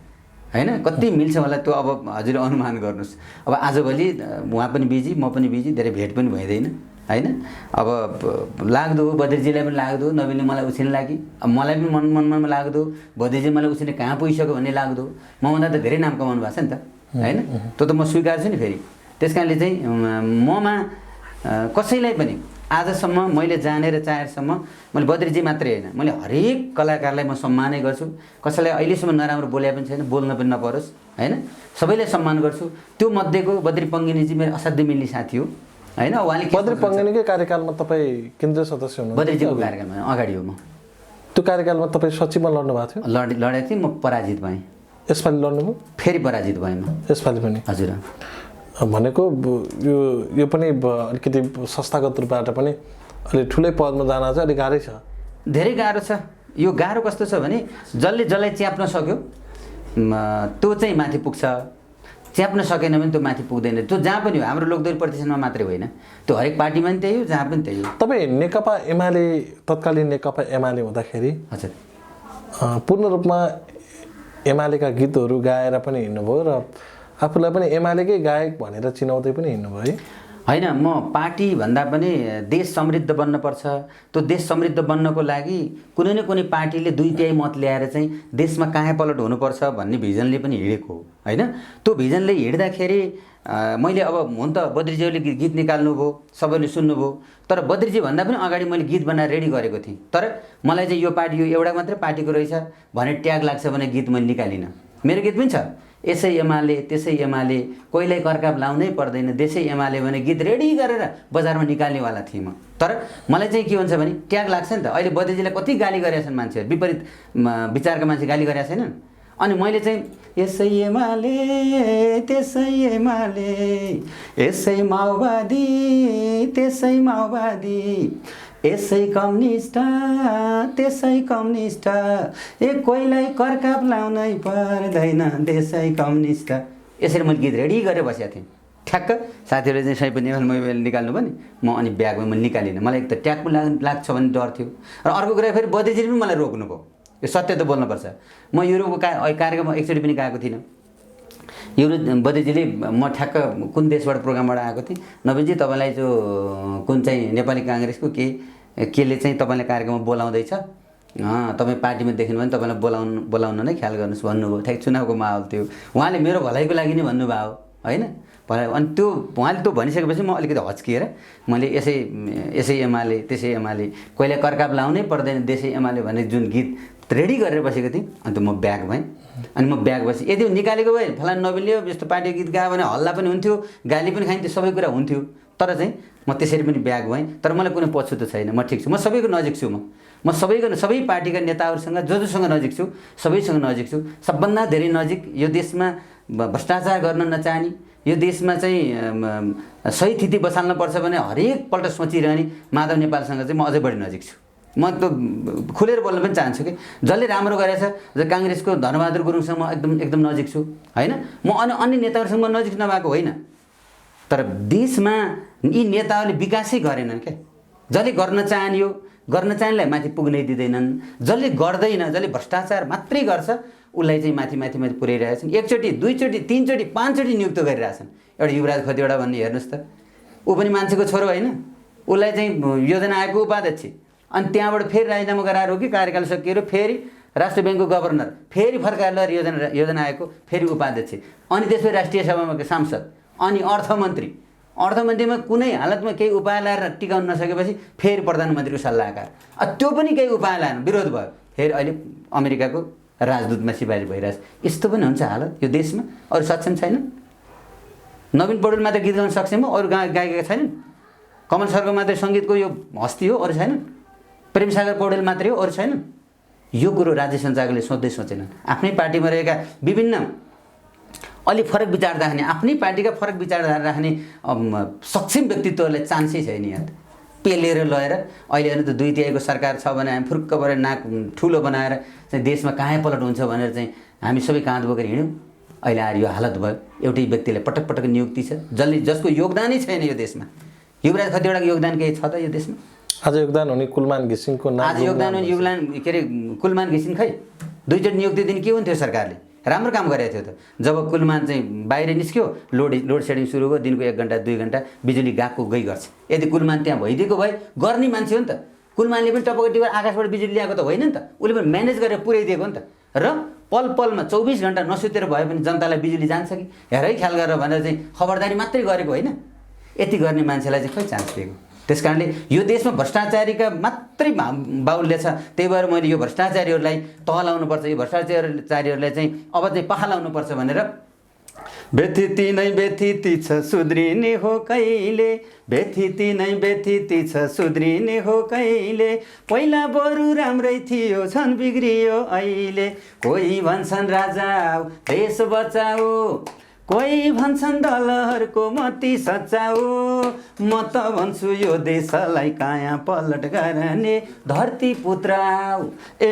हैन? कति मिल्छ होला त्यो अब हजुरले अनुमान गर्नुहोस्। अब आजभोलि उहाँ पनि बिजी, म पनि बिजी, धेरै भेट पनि भइँदैन, हैन? अब लाग्दो हो, बद्रीजीलाई पनि लाग्दो, नवीनले मलाई उछिन लागि, अब मलाई पनि मनमा लाग्दो, बद्रीजी मलाई उछिने कहाँ पुगिसक्यो भन्ने लाग्दो। मभन्दा त धेरै नाम कमाउनु भएको छ नि त, हैन? त्यो त म स्वीकार्छु नि फेरि। त्यस कारणले चाहिँ ममा कसैलाई पनि आजसम्म मैले जानेर चाहेरसम्म मैले बद्रीजी मात्रै होइन, मैले हरेक कलाकारलाई म सम्मानै गर्छु। कसैलाई अहिलेसम्म नराम्रो बोले पनि छैन, बोल्न पनि नपरोस्, हैन? सबैलाई सम्मान गर्छु। त्यो मध्येको बद्री पङ्गेनीजी मेरो असाध्यै मिल्ने साथी हो, हैन? उहाँले बद्री पङ्गेनीकै कार्यकालमा तपाईँ केन्द्रीय सदस्य हुनुहुन्छ? बद्रीजीको कार्यकालमा अगाडि हो म। त्यो कार्यकालमा तपाईँ सचिवमा लड्नु भएको थियो? लडेको थिएँ, म पराजित भएँ। यसपालि लड्नुभयो? फेरि पराजित भएँ म यसपालि पनि? हजुर। भनेको यो पनि अलिकति संस्थागत रूपबाट पनि अलि ठुलै पदमा जान चाहिँ अलिक गाह्रै छ। धेरै गाह्रो छ। यो गाह्रो कस्तो छ भने जसलाई च्याप्न सक्यो त्यो चाहिँ माथि पुग्छ, च्याप्न सकेन भने त्यो माथि पुग्दैन। त्यो जहाँ पनि हो, हाम्रो लोकदोरी प्रतिष्ठानमा मात्रै होइन, त्यो हरेक पार्टीमा पनि त्यही हो, जहाँ पनि त्यही हो। तपाईँ नेकपा एमाले, तत्कालीन नेकपा एमाले हुँदाखेरि हजुर पूर्ण रूपमा एमालेका गीतहरू गाएर पनि हिँड्नुभयो र आफूलाई पनि एमालेकै गायक भनेर चिनाउँदै पनि हिँड्नुभयो है? होइन, म पार्टी भन्दा पनि देश समृद्ध बन्नुपर्छ। त्यो देश समृद्ध बन्नको लागि कुनै न कुनै पार्टीले 2/3 मत ल्याएर चाहिँ देशमा कायापलट हुनुपर्छ भन्ने भिजनले पनि हिँडेको हो, होइन? त्यो भिजनले हिँड्दाखेरि मैले अब हुन त बद्रीजीले गीत निकाल्नुभयो, सबैले सुन्नुभयो, तर बद्रीजी भन्दा पनि अगाडि मैले गीत बनाएर रेडी गरेको थिएँ। तर मलाई चाहिँ यो पार्टी यो एउटा मात्रै पार्टीको रहेछ भने ट्याग लाग्छ भने गीत मैले निकालिनँ। मेरो गीत पनि छ, यसै एमाले त्यसै एमाले, कोहीलाई कर्काप लाउनै पर्दैन, देशै एमाले भने गीत रेडी गरेर बजारमा निकाल्नेवाला थिएँ म। तर मलाई चाहिँ के हुन्छ भने ट्याग लाग्छ नि त। अहिले बद्रीजीलाई कति गाली गरेका छन् मान्छेहरू, विपरीत विचारका मान्छे गाली गरेका छैनन्। अनि मैले चाहिँ यसै एमाले त्यसै एमाले, यसै माओवादी त्यसै माओवादी, यसै कम्युनिस्ट त्यसै कम्युनिस्ट, कोहीलाई कर्काप लाउनै पर्दैन, देशै कम्युनिस्ट। यसरी मैले गीत रेडी गरेर बसेको थिएँ। ठ्याक्क साथीहरूले चाहिँ सबै पनि मोबाइल निकाल्नु पनि म अनि ब्यागमा मैले निकालिनँ। मलाई एक त ट्याग पनि लाग्छ भन्ने डर थियो, र अर्को कुरा फेरि बद्रीजीले पनि मलाई रोक्नुभयो। यो सत्य त बोल्नुपर्छ। म युरोपको कार्यक्रममा एकचोटि पनि गएको थिइनँ। बद्रीजीले म ठ्याक्क कुन देशबाट प्रोग्रामबाट आएको थिएँ, नवीनजी तपाईँलाई जो कुन चाहिँ नेपाली काङ्ग्रेसको केले चाहिँ तपाईँलाई कार्यक्रममा बोलाउँदैछ, तपाईँ पार्टीमा देख्नु भने तपाईँलाई बोलाउन नै ख्याल गर्नुहोस् भन्नुभयो। ठ्याक चुनावको माहौल थियो, उहाँले मेरो भलाइको लागि नै भन्नुभयो, होइन? अनि त्यो उहाँले त्यो भनिसकेपछि म अलिकति हच्किएर मैले यसै एमाले त्यसै एमाले, कोहीलाई कर्काप लाउनै पर्दैन, देशै एमाले भन्ने जुन गीत रेडी गरेर बसेको थिएँ, अन्त म ब्याग भएँ। अनि म ब्याग बसेँ। यदि निकालेको भए फलाना नवीनले यस्तो पार्टी गीत गायो भने हल्ला पनि हुन्थ्यो, गाली पनि खाइन्थ्यो, सबै कुरा हुन्थ्यो। तर चाहिँ म त्यसरी पनि ब्याग भएँ। तर मलाई कुनै पछुतो छैन, म ठिक छु, म सबैको नजिक छु। म सबै पार्टीका नेताहरूसँग जोसँग नजिक छु, सबैसँग नजिक छु। सबभन्दा धेरै नजिक यो देशमा भ्रष्टाचार गर्न नचाहने, यो देशमा चाहिँ सही स्थिति बसाल्नुपर्छ भने हरेक पल्ट सोचिरहने माधव नेपालसँग चाहिँ म अझै बढी नजिक छु। म त खुलेर बोल्न पनि चाहन्छु कि जसले राम्रो गरेछ, काङ्ग्रेसको धनबहादुर गुरुङसँग म एकदम नजिक छु, होइन? म अन्य नेताहरूसँग म नजिक नभएको होइन, तर देशमा यी नेताहरूले विकासै गरेनन् क्या। जसले गर्न चाहनेलाई माथि पुग्नै दिँदैनन्, जसले गर्दैन, जसले भ्रष्टाचार मात्रै गर्छ उसलाई चाहिँ माथि पुर्याइरहेछन्। एकचोटि दुईचोटि तीनचोटि पाँचचोटि नियुक्त गरिरहेछन्। एउटा युवराज खतिवडा भन्ने हेर्नुहोस् त, ऊ पनि मान्छेको छोरो होइन, उसलाई चाहिँ योजना आयोगको उपाध्यक्ष, अनि त्यहाँबाट फेरि राजीनामा गराएर हो कि कार्यकाल सकिएर फेरि राष्ट्र ब्याङ्कको गभर्नर, फेरि फर्काएर योजना आएको, फेरि उपाध्यक्ष, अनि त्यसपछि राष्ट्रिय सभामा सांसद, अनि अर्थमन्त्रीमा कुनै हालतमा केही उपाय लाएर टिकाउन नसकेपछि फेरि प्रधानमन्त्रीको सल्लाहकार, त्यो पनि केही उपाय लाएन, विरोध भयो, फेरि अहिले अमेरिकाको राजदूतमा सिफारिस भइरहेछ। यस्तो पनि हुन्छ हालत यो देशमा। अरू सक्षम छैनन्? नवीन पौडेल मात्रै गीत गाउन सक्षम हो, अरू गायिका छैनन्? कमल सरको मात्रै सङ्गीतको यो हस्ती हो, अरू छैनन्? प्रेमसागर पौडेल मात्रै हो, अरू छैनन्? यो कुरो राज्य सञ्चालकले सोचेनन्। आफ्नै पार्टीमा रहेका विभिन्न अलि फरक विचारधारा राख्ने, आफ्नै पार्टीका फरक विचारधारा राख्ने सक्षम व्यक्तित्वहरूलाई चान्सै छैन। यहाँ पेलेर लगेर अहिले हेर्नु त 2/3 सरकार छ भने हामी फुर्क्क परेर नाक ठुलो बनाएर चाहिँ देशमा कहाँ पलट हुन्छ भनेर चाहिँ हामी सबै काँध बोकेर हिँड्यौँ। अहिले आएर यो हालत भयो। एउटै व्यक्तिलाई पटक पटक नियुक्ति छ, जसको योगदानै छैन यो देशमा। युवराज खतिवडाको योगदान केही छ त यो देशमा? आज योगदान हुने कुलमान घिसिङको नाम, आज योगदान हुने के अरे कुलमान घिसिङ खै 2 चोटि नियुक्ति दिने के हुन्थ्यो? सरकारले राम्रो काम गरेको थियो त। जब कुलमान चाहिँ बाहिर निस्क्यो, लोड सेडिङ सुरु भयो, दिनको 1 घन्टा 2 घन्टा बिजुली गएको गई गर्छ। यदि कुलमान त्यहाँ भइदिएको भए गर्ने मान्छे हो नि त। कुलमानले पनि टपकटीबाट आकाशबाट बिजुली ल्याएको त होइन नि त, उसले पनि म्यानेज गरेर पुर्याइदिएको नि त। र पलमा 24 घन्टा नसुतेर भए पनि जनतालाई बिजुली जान्छ कि हेरै ख्याल गरेर भनेर चाहिँ खबरदारी मात्रै गरेको होइन। यति गर्ने मान्छेलाई चाहिँ खै चान्स दिएको? त्यस कारणले यो देशमा भ्रष्टाचारीका मात्रै बाहुल्य छ। त्यही भएर मैले यो भ्रष्टाचारीहरूलाई तह लाउनुपर्छ, यो भ्रष्टाचारीहरूलाई चाहिँ अब चाहिँ पाखा लाउनुपर्छ भनेर व्यथिति नै व्यथिति छ सुध्रिने हो कहिले, व्यथिति नै व्यथिति छ सुध्रिने हो कहिले, पहिला बरु राम्रै थियो झन् बिग्रियो अहिले। कोही भन्छन् राजा देश बचाऊ, कोही भन्छन् दलहरूको मती सचाऊ, म त भन्छु यो देशलाई काया पलट गर्ने धरती पुत्राऊ।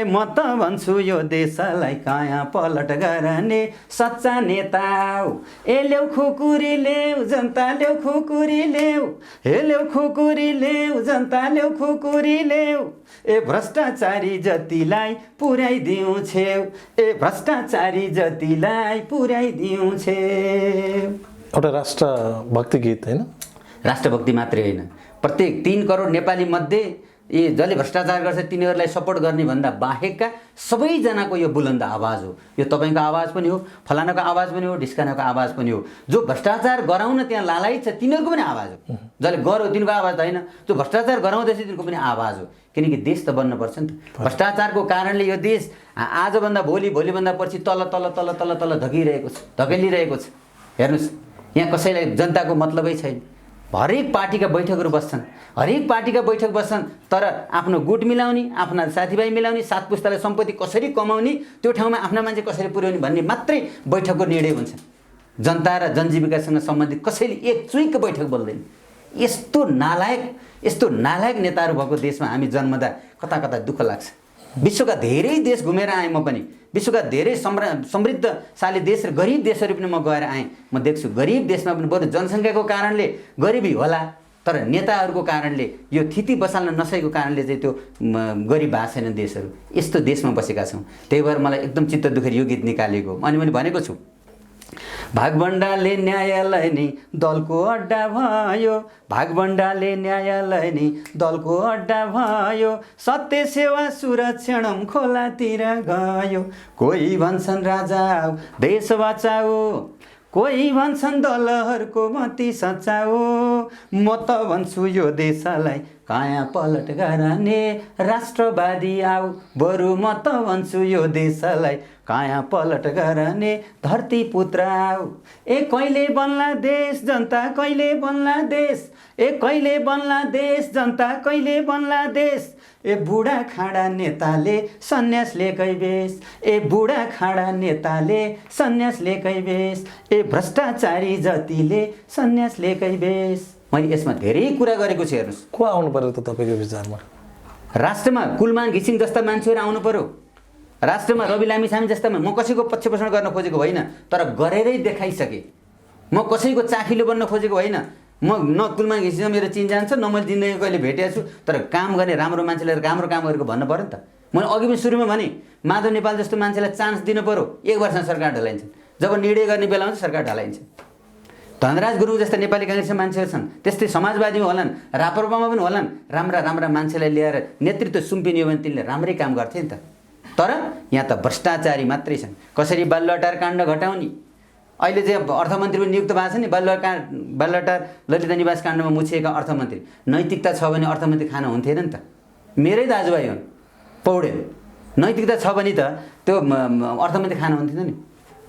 म त भन्छु यो देशलाई काया पलट गर्ने सच्चा नेताऊ। ल्याउ खुकुरी ल्याउ जनता ल्याउ खुकुरी ल्याउ, ल्याउ खुकुरी ल्याउ जनता ल्याउ खुकुरी ल्याउ, भ्रष्टाचारी जतिलाई पुर्याइदिउँ छेउ, भ्रष्टाचारी जतिलाई पुर्याइदिउँ छेउ। एउटा राष्ट्रभक्ति गीत होइन? राष्ट्रभक्ति मात्रै होइन, प्रत्येक 3 करोड नेपाली मध्ये जसले भ्रष्टाचार गर्छ तिनीहरूलाई सपोर्ट गर्ने भन्दा बाहेकका सबैजनाको यो बुलन्द आवाज हो। यो तपाईँको आवाज पनि हो, फलानाको आवाज पनि हो, ढिस्कानाको आवाज पनि हो। जो भ्रष्टाचार गराउन त्यहाँ लालायित छ तिनीहरूको पनि आवाज हो। जसले गर्यो तिनीको आवाज होइन, जो भ्रष्टाचार गराउँदैछ तिनीहरूको पनि आवाज हो। किनकि देश त बन्नुपर्छ नि त। भ्रष्टाचारको कारणले यो देश आजभन्दा भोलिभन्दा पछि तल तल तल तल तल धकेलिरहेको छ। हेर्नुहोस्, यहाँ कसैलाई जनताको मतलबै छैन। हरेक पार्टीका बैठकहरू बस्छन्, तर आफ्नो गुट मिलाउने, आफ्ना साथीभाइ मिलाउने, 7 पुस्तालाई सम्पत्ति कसरी कमाउने, त्यो ठाउँमा आफ्ना मान्छे कसरी पुर्याउने भन्ने मात्रै बैठकको निर्णय हुन्छ। जनता र जनजीविकासँग सम्बन्धित कसैले एक चुइको बैठक बोल्दैन। यस्तो नालायक नेताहरू भएको देशमा हामी जन्मदा कता कता दुःख लाग्छ। विश्वका धेरै देश घुमेर आएँ म पनि, विश्वका धेरै समृद्धशाली देश र गरिब देशहरू पनि म गएर आएँ। म देख्छु गरिब देशमा पनि बरु जनसङ्ख्याको कारणले गरिबी होला, तर नेताहरूको कारणले यो थिति बसाल्न नसकेको कारणले चाहिँ त्यो गरिब भएको छैन देशहरू। यस्तो देशमा बसेका छौँ। त्यही भएर मलाई एकदम चित्त दुखेर यो गीत निकालेको। अनि मैले भनेको छु, भागभण्डाले न्यायालय नि दलको अड्डा भयो, भागभण्डाले न्यायालय नि दलको अड्डा भयो, सत्य सेवा सुरक्षणम खोलातिर गयो। कोही भन्छन् राजा देश बचाऊ, कोही भन्छन् दलहरूको मती सचाऊ, म त भन्छु यो देशलाई काया पलट गर्ने राष्ट्रवादी आऊ, बरु म त भन्छु यो देशलाई काया पलट गर्ने धरती पुत्र आऊ। कहिले बन्ला देश जनता कहिले बन्ला देश, कहिले बन्ला देश जनता कहिले बन्ला देश, बुढा खाडा नेताले सन्यास लिएकै बेस, बुढा खाडा नेताले सन्यास लिएकै बेस, भ्रष्टाचारी जतिले सन्यास लिएकै बेस। मैले यसमा धेरै कुरा गरेको छु। हेर्नुहोस्, को आउनु पर्यो त तपाईँको विचारमा? राष्ट्रमा कुलमान घिसिङ जस्ता मान्छेहरू आउनु पर्यो। राष्ट्रमा रवि लामिछाने जस्ता, म कसैको पक्षपोषण गर्न खोजेको होइन, तर गरेरै देखाइसकेँ। म कसैको चाखिलो बन्न खोजेको होइन। म न कुलमान घिसिङ मेरो चिन्जान छ, न मैले जिन्दगी कहिले भेटेको छु, तर काम गर्ने राम्रो मान्छेलाई राम्रो काम गरेको भन्नु पऱ्यो नि त। मैले अघि पनि सुरुमा भने माधव नेपाल जस्तो मान्छेलाई चान्स दिनु पऱ्यो। 1 वर्षमा सरकार ढलाइन्छ, जब निर्णय गर्ने बेला हुन्छ सरकार ढलाइन्छ। धनराज गुरुङ जस्ता नेपाली काङ्ग्रेसका मान्छेहरू छन्, त्यस्तै समाजवादीमा होलान्, राप्रपामा पनि होलान्, राम्रा मान्छेलाई ल्याएर नेतृत्व सुम्पिने हो भने तिनले राम्रै काम गर्थे नि त। तर यहाँ त भ्रष्टाचारी मात्रै छन्। कसरी बालुवाटार काण्ड घटाउने, अहिले चाहिँ अर्थमन्त्री पनि नियुक्त भएको छ नि, बालुवाटार ललिता निवास काण्डमा मुछिएका अर्थमन्त्री। नैतिकता छ भने अर्थमन्त्री खान हुन्थेन नि त। मेरै दाजुभाइ हुन् पौडेल, नैतिकता छ भने त त्यो अर्थमन्त्री खान हुन्थेन नि।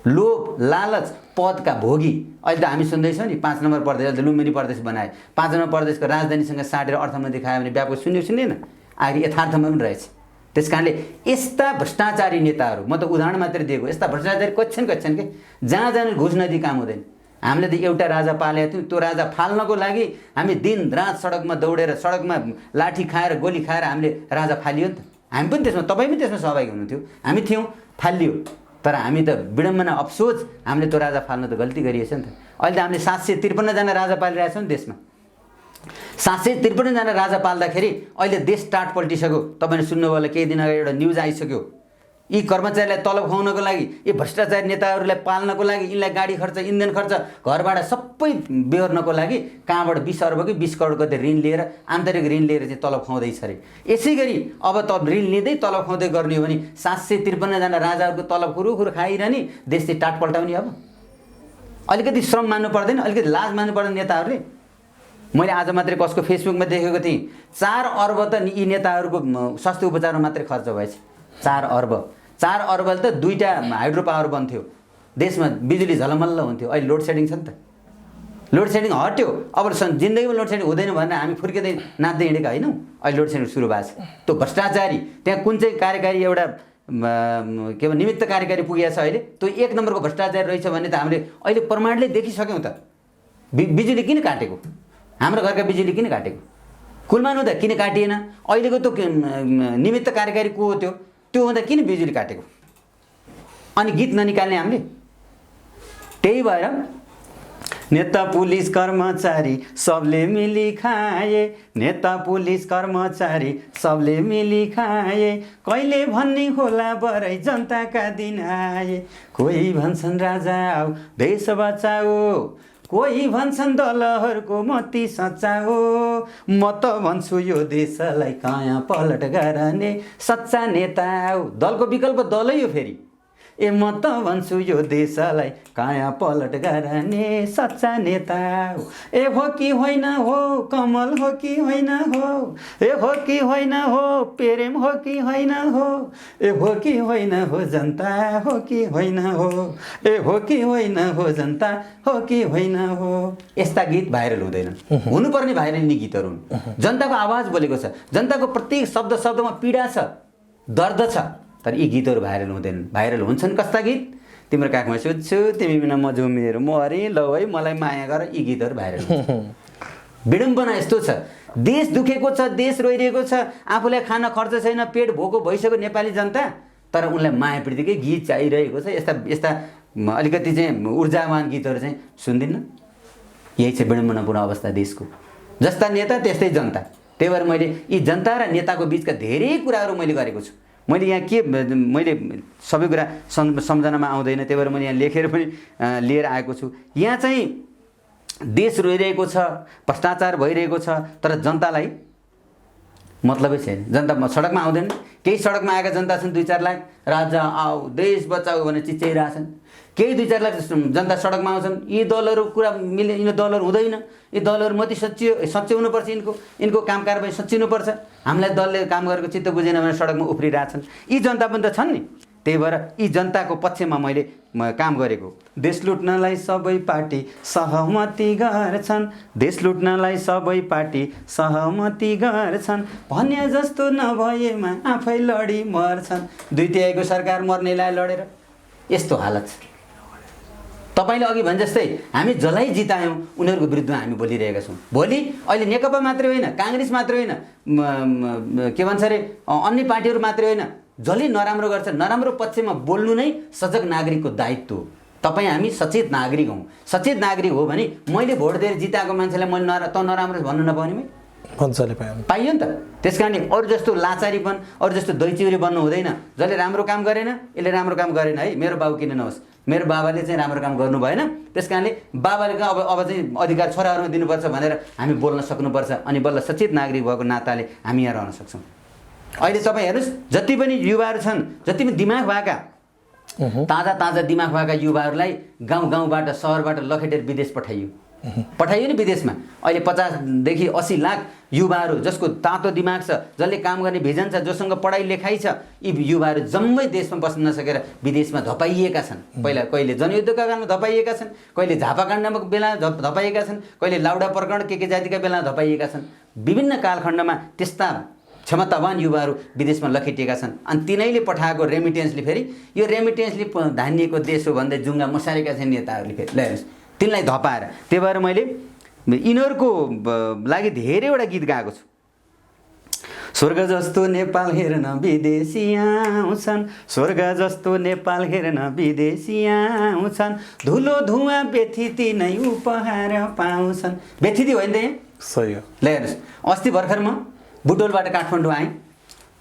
लोभ लालच पदका भोगी। अहिले त हामी सुन्दैछौँ नि 5 नम्बर प्रदेश, अहिले लुम्बिनी प्रदेश बनाए, 5 नम्बर प्रदेशको राजधानीसँग साटेर अर्थमन्त्री खायो भने व्यापक सुन्दैन। आखिर यथार्थमा पनि रहेछ। त्यस कारणले यस्ता भ्रष्टाचारी नेताहरू, म त उदाहरण मात्रै दिएको, यस्ता भ्रष्टाचारी कच्छन् के जहाँ जानु घुस नदिई काम हुँदैन। हामीले त एउटा राजा पालेका थियौँ, त्यो राजा फाल्नको लागि हामी दिन रात सडकमा दौडेर, सडकमा लाठी खाएर गोली खाएर हामीले राजा फालियो नि त। हामी पनि त्यसमा, तपाईँ पनि त्यसमा सहभागी हुनुहुन्थ्यो, हामी थियौँ, फालियो। तर हामी त विडम्बना अफसोस हामीले त्यो राजा फाल्न त गल्ती गरिएछ नि त। अहिले त हामीले 753 जना राजा पालिरहेछौँ नि देशमा। 753 जना राजा पाल्दाखेरि अहिले देश टाट पल्टिसक्यो। तपाईँले सुन्नुभयो होला केही दिन अगाडि एउटा न्युज आइसक्यो, यी कर्मचारीलाई तलब खुवाउनको लागि, यी भ्रष्टाचारी नेताहरूलाई पाल्नको लागि, यिनलाई गाडी खर्च, इन्धन खर्च, घरबाट सबै बेहोर्नको लागि कहाँबाट 20 अर्ब कि 20 करोड कति ऋण लिएर, आन्तरिक ऋण लिएर चाहिँ तलब खुवाउँदैछ अरे। यसै गरी अब त ऋण लिँदै तलब खुवाउँदै गर्ने हो भने 753 जना राजाहरूको तलब खुरुखुरु खाइरहने, देश चाहिँ टाट पल्टाउने। अब अलिकति श्रम मान्नु पर्दैन, अलिकति लाज मान्नु पर्दैन नेताहरूले। मैले आज मात्रै कसको फेसबुकमा देखेको थिएँ, 4 अर्ब त यी नेताहरूको स्वास्थ्य उपचारमा मात्रै खर्च भएछ। 4 अर्बले त 2टा हाइड्रो पावर बन्थ्यो देशमा, बिजुली झलमल्ल हुन्थ्यो। अहिले लोड सेडिङ छ नि त, लोड सेडिङ हट्यो। अब जिन्दगीमा लोड सेडिङ हुँदैन भनेर हामी फुर्किँदै नाच्दै हिँडेका होइनौँ। अहिले लोड सेडिङ सुरु भएको छ। त्यो भ्रष्टाचारी त्यहाँ कुन चाहिँ कार्यकारी एउटा के भन्छ निमित्त कार्यकारी पुगेको छ अहिले, त्यो 1 नम्बरको भ्रष्टाचारी रहेछ भने त हामीले अहिले प्रमाणले देखिसक्यौँ त। बिजुली किन काटेको, हाम्रो घरका बिजुली किन काटेको, कुलमान हुँदा किन काटिएन, अहिलेको त्यो निमित्त कार्यकारी को हो त्यो हुँदा किन बिजुली काटेको, अनि गीत ननिकाल्ने हामीले। त्यही भएर नेता पुलिस कर्मचारी सबले मिली खाए, नेता पुलिस कर्मचारी सबले मिली खाए, कहिले भन्ने होला बरै जनताका दिन आए। कोही भन्छन् राजा आऊ देश बचाऊ, कोही भन्छन् दलहरूको मती सच्चाओ, म त भन्छु यो देशलाई काया पलट गर्ने सच्चा नेता हो। दलको विकल्प दलै हो फेरि। ए म त भन्छु यो देशलाई काया पलट गर्ने सच्चा नेता हो। ए हो कि होइन हो, कमल हो कि होइन हो, ए हो कि होइन हो, प्रेम हो कि होइन हो, ए हो कि होइन हो, जनता हो कि होइन हो, ए हो कि होइन हो, जनता हो कि होइन हो। यस्ता गीत भाइरल हुँदैनन्, हुनुपर्ने भाइरल यिनी गीतहरू हुन्। जनताको आवाज बोलेको छ, जनताको प्रत्येक शब्दमा पीडा छ, दर्द छ, तर यी गीतहरू भाइरल हुँदैनन्। भाइरल हुन्छन् कस्ता गीत, तिम्रो काखमा सुत्छु तिमी बिना म झुमेर मरे लौ है मलाई माया गर, यी गीतहरू भाइरल हुन्छ। विडम्बना यस्तो छ, देश दुखेको छ, देश रोइरहेको छ, आफूलाई खान खर्च छैन, पेट भोको भइसक्यो नेपाली जनता, तर उनलाई माया प्रीतिकै गीत चाहिरहेको छ। यस्ता अलिकति चाहिँ ऊर्जावान गीतहरू चाहिँ सुन्दिनँ। यही छ विडम्बनापूर्ण अवस्था देशको। जस्ता नेता त्यस्तै जनता। त्यही भएर मैले यी जनता र नेताको बिचका धेरै कुराहरू मैले गरेको छु। मैले यहाँ मैले सबै कुरा सम्झनामा आउँदैन, त्यही भएर मैले यहाँ लेखेर पनि लिएर आएको छु। यहाँ चाहिँ देश रोइरहेको छ, भ्रष्टाचार भइरहेको छ, तर जनतालाई मतलबै छैन। जनता सडकमा आउँदैन। केही सडकमा आएका जनता छन् 2-4 लाख, राजा आऊ देश बचाऊ भनेर चिच्याइरहेछन्। केही 2-4 लाख जनता सडकमा आउँछन्। यी दलहरू कुरा मिले, यिनीहरू दलहरू हुँदैन, यी दलहरू मात्रै सच्चे हुनुपर्छ, यिनको काम कारबाही सच्चिनुपर्छ। हामीलाई दलले काम गरेको चित्त बुझेन भने सडकमा उफ्रिरहेछन्। यी जनता पनि त छन् नि। त्यही भएर यी जनताको पक्षमा मैले काम गरेको। देश लुट्नलाई सबै पार्टी सहमति गर्छन्, देश लुट्नलाई सबै पार्टी सहमति गर्छन्, भने जस्तो नभएमा आफै लडी मर्छन्। 2/3 सरकार मर्नेलाई लडेर यस्तो हालत छ। तपाईँले अघि भने जस्तै हामी जसलाई जितायौँ उनीहरूको विरुद्धमा हामी बोलिरहेका छौँ। भोलि अहिले नेकपा मात्रै होइन, काङ्ग्रेस मात्रै होइन, के भन्छ अरे अन्य पार्टीहरू मात्रै होइन, जसले नराम्रो गर्छ नराम्रो पक्षमा बोल्नु नै सजग नागरिकको दायित्व हो। तपाईँ हामी सचेत नागरिक हौँ। सचेत नागरिक हो भने मैले भोट दिएर जिताएको मान्छेलाई मैले त नराम्रो भन्नु नपाउने। मजाले पायो पाइयो नि त। त्यस कारणले अरू जस्तो लाचारीपन अरू जस्तो दैचिउरी बन्नु हुँदैन। जसले राम्रो काम गरेन यसले राम्रो काम गरेन है, मेरो बाबु किन नहोस्, मेरो बाबाले चाहिँ राम्रो काम गर्नु भएन, त्यस कारणले बाबाले अब चाहिँ अधिकार छोराहरूमा दिनुपर्छ भनेर हामी बोल्न सक्नुपर्छ। अनि बल्ल सचेत नागरिक भएको नाताले हामी यहाँ रहन सक्छौँ। अहिले तपाईँ हेर्नुहोस्, जति पनि युवाहरू छन्, जति पनि दिमाग भएका ताजा दिमाग भएका युवाहरूलाई गाउँबाट सहरबाट लखेटेर विदेश पठाइयो नि। विदेशमा अहिले 50 देखि 80 लाख युवाहरू जसको तातो दिमाग छ, जसले काम गर्ने भिजन छ, जोसँग पढाइ लेखाइ छ, यी युवाहरू जम्मै देशमा बस्न नसकेर विदेशमा धपाइएका छन्। पहिला कहिले जनयुद्धका कालमा धपाइएका छन्, कहिले झापाकाण्डमा बेला धपाइएका छन्, कहिले लाउडा प्रकरण के जातिका बेला धपाइएका छन्। विभिन्न कालखण्डमा त्यस्ता क्षमतावान युवाहरू विदेशमा लखेटिएका छन्। अनि तिनैले पठाएको रेमिटेन्सले फेरि यो रेमिटेन्सले धानिएको देश हो भन्दै जुङ्गा मसारेका छन् नेताहरूले। फेरि ल्याइनुहोस् तिनलाई धपाएर। त्यही भएर मैले यिनीहरूको लागि धेरैवटा गीत गाएको छु। स्वर्ग जस्तो नेपाल हेर्न विदेशी आउँछन्, स्वर्ग जस्तो नेपाल हेर्न विदेशी आउँछन्, धुलो धुवा व्यथिति नै उपहार पाउँछन्। व्यथिति होइन त यहाँ? सही हो। ल हेर्नुहोस्, अस्ति भर्खर म बुटोलबाट काठमाडौँ आएँ।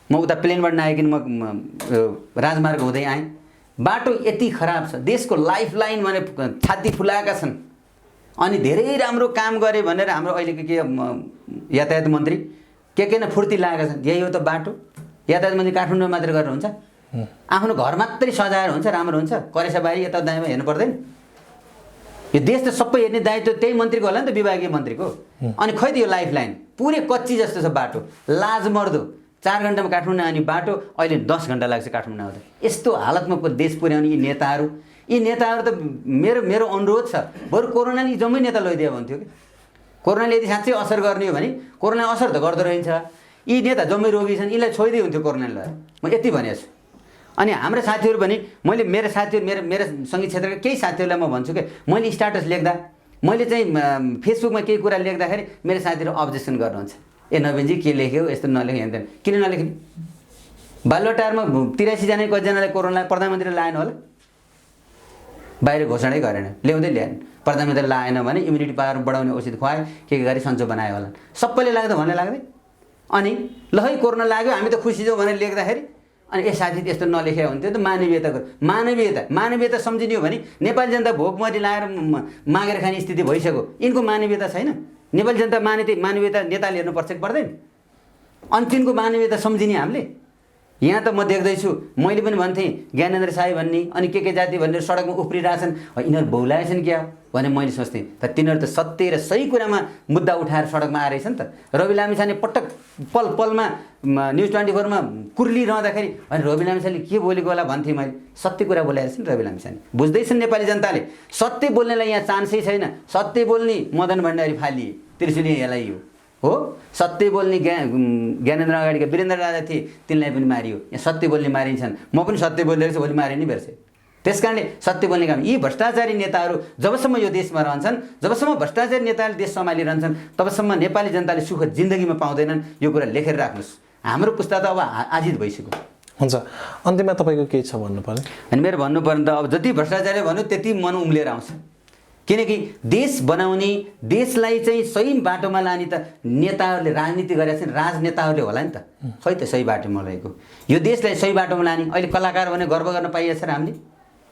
म उता प्लेनबाट नआइकन म राजमार्ग हुँदै आएँ। बाटो यति खराब छ, देशको लाइफलाइन भने छाती फुलाएका छन्। अनि धेरै राम्रो काम गरे भनेर हाम्रो अहिलेको के यातायात मन्त्री के न फुर्ती लागेका छन्। यही हो त बाटो? यातायात मन्त्री काठमाडौँ मात्रै गरेर हुन्छ? आफ्नो घर मात्रै सजाएर हुन्छ राम्रो हुन्छ? करेसा बारी यता दायाँमा हेर्नु पर्दैन? यो देश त सबै हेर्ने दायित्व त्यही मन्त्रीको होला नि त, विभागीय मन्त्रीको। अनि खै त यो लाइफलाइन पुरै कच्ची जस्तो छ बाटो, लाजमर्दो। 4 घन्टामा काठमाडौँ आउने बाटो अहिले 10 घन्टा लाग्छ काठमाडौँ आउँदा। यस्तो हालतमा देश पुर्याउने यी नेताहरू त मेरो अनुरोध छ, बरु कोरोनाले जम्मै नेता लैदियो भन्थ्यो कि। कोरोनाले यदि साँच्चै असर गर्ने हो भने, कोरोना असर त गर्दो रहन्छ, यी नेता जम्मै रोगी छन्, यिनलाई छोइदिए हुन्थ्यो कोरोनाले लगाएर। म यति भनेको छु। अनि हाम्रा साथीहरू पनि मैले मेरो साथीहरू मेरो सङ्गीत क्षेत्रका केही साथीहरूलाई म भन्छु कि मैले स्ट्याटस लेख्दा, मैले चाहिँ फेसबुकमा केही कुरा लेख्दाखेरि मेरो साथीहरू अब्जेक्सन गर्नुहुन्छ। ए नवीनजी के लेख्यो, यस्तो नलेख्यो हेर्दैन। किन नलेख्ने? बालुवाटारमा 83 जना कतिजनाले कोरोना प्रधानमन्त्रीले लाएन होला? बाहिर घोषणै गरेन, ल्याउँदै ल्याएन। प्रधानमन्त्रीले लाएन भने इम्युनिटी पावर बढाउने औषध खुवाए, के गरी सन्चो बनायो होला। सबैले लाग्दा भन्ने लाग्दै। अनि ल है कोरोना लाग्यो हामी त खुसी छौँ भनेर लेख्दाखेरि अनि ए साथी त्यस्तो नलेखे हुन्थ्यो त। मानवीयता सम्झिने हो भने नेपाली जनता भोकमरी लाएर मागेर खाने स्थिति भइसक्यो। यिनको मानवीयता छैन। नेपाली जनता मानवीयता नेताले हेर्नुपर्छ कि पर्दैन? अनि तिनको मानवीयता सम्झिने हामीले यहाँ त म देख्दैछु। मैले पनि भन्थेँ ज्ञानेन्द्र साई भन्ने अनि के जाति भनेर सडकमा उफ्रिरहेछन्, यिनीहरू भौलाएछन् क्या भने मैले सोच्थेँ। तर तिनीहरू त सत्य र सही कुरामा मुद्दा उठाएर सडकमा आएछ नि त। रवि लामिछाने पटक पलमा न्युज 24 मा कुर्लिरहँदाखेरि अनि रवि लामिछाने के बोलेको होला भन्थेँ मैले। सत्य कुरा बोलाएर छ नि रवि लामिछाने। बुझ्दैछन् नेपाली जनताले, सत्य बोल्नेलाई यहाँ चान्सै छैन। सत्य बोल्ने मदन भण्डारी फालिए, त्रिशुली यसलाई हो। सत्य बोल्ने ज्ञानेन्द्र अगाडिका वीरेन्द्र राजा थिए, तिनलाई पनि मारियो। यहाँ सत्य बोल्ने मारिन्छन्। म पनि सत्य बोलिरहेको छु, भोलि मारिनै पर्छ। त्यस कारणले सत्य बोल्ने काम यी भ्रष्टाचारी नेताहरू जबसम्म यो देशमा रहन्छन्, जबसम्म भ्रष्टाचारी नेताले देश सम्हालिरहन्छन्, तबसम्म नेपाली जनताले सुख जिन्दगीमा पाउँदैनन्। यो कुरा लेखेर राख्नुहोस्। हाम्रो पुस्ता त अब आजित भइसक्यो। हुन्छ, अन्त्यमा तपाईँको के छ भन्नु पर्ने? अनि मेरो भन्नुपर्ने त अब जति भ्रष्टाचारी भन्यो त्यति मन उम्लिएर आउँछ। किनकि देश बनाउने, देशलाई चाहिँ सही बाटोमा लाने त नेताहरूले राजनीति गरेका छन्, राजनेताहरूले होला नि त। खै त सही बाटोमा लगेको यो देशलाई सही बाटोमा लाने। अहिले कलाकार भने गर्व गर्न पाइएछ र हामीले?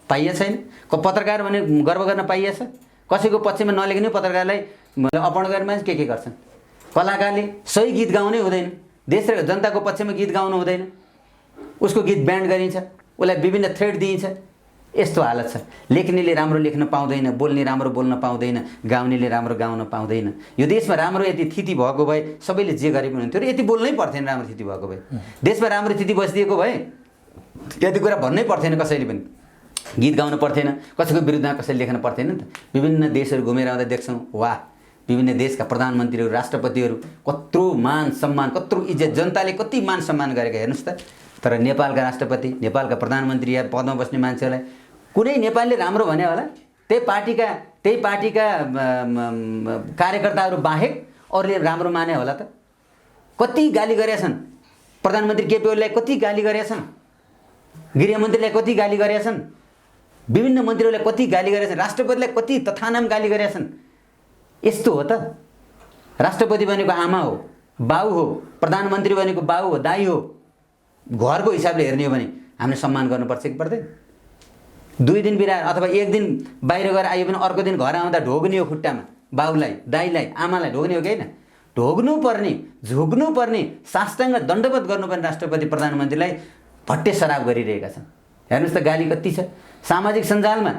पाइए छैन। पत्रकार भने गर्व गर्न पाइएछ? कसैको पक्षमा नलेख्ने पत्रकारलाई अपहरण गर्ने मान्छे के गर्छन्? कलाकारले सही गीत गाउनै हुँदैन, देश र जनताको पक्षमा गीत गाउनु हुँदैन, उसको गीत ब्यान्ड गरिन्छ, उसलाई विभिन्न थ्रेड दिइन्छ। यस्तो हालत छ। लेख्नेले राम्रो लेख्न पाउँदैन, बोल्ने राम्रो बोल्न पाउँदैन, गाउनेले राम्रो गाउन पाउँदैन। यो देशमा राम्रो यति स्थिति भएको भए सबैले जे गरे पनि हुन्थ्यो र यति बोल्नै पर्थेन। राम्रो स्थिति भएको भए, देशमा राम्रो स्थिति बसिदिएको भए यति कुरा भन्नै पर्थेन। कसैले पनि गीत गाउनु पर्थेन, कसैको विरुद्धमा कसैले लेख्न पर्थेन नि त। विभिन्न देशहरू घुमेर आउँदा देख्छौँ, वाह, विभिन्न देशका प्रधानमन्त्रीहरू, राष्ट्रपतिहरू कत्रो मान सम्मान, कत्रो इज्जत, जनताले कति मान सम्मान गरेका हेर्नुहोस् त। तर नेपालका राष्ट्रपति, नेपालका प्रधानमन्त्री या पदमा बस्ने मान्छेलाई कुनै नेपालीले राम्रो भने होला? त्यही पार्टीका कार्यकर्ताहरू बाहेक अरूले राम्रो माने होला त? कति गाली गरेका छन् प्रधानमन्त्री केपी ओलीलाई, कति गाली गरेका छन्, गृहमन्त्रीलाई कति गाली गरेका छन्, विभिन्न मन्त्रीहरूलाई कति गाली गरेका छन्, राष्ट्रपतिलाई कति तथानाम गाली गरेका छन्। यस्तो हो त? राष्ट्रपति भनेको आमा हो, बाउ हो, प्रधानमन्त्री भनेको बाउ हो, दाइ हो, घरको हिसाबले हेर्ने हो भने हामीले सम्मान गर्नुपर्छ कि पर्दैन? 2 दिन बिराएर अथवा 1 दिन बाहिर गएर आयो भने अर्को दिन घर आउँदा ढोग्ने हो खुट्टामा, बाउलाई, दाइलाई, आमालाई ढोग्ने हो कि होइन? ढोग्नु पर्ने, झुक्नु पर्ने, साष्टाङ्ग दण्डवत गर्नुपर्ने राष्ट्रपति प्रधानमन्त्रीलाई भट्टे सराप गरिरहेका छन्। हेर्नुहोस् त गाली कति छ। सामाजिक सञ्जालमा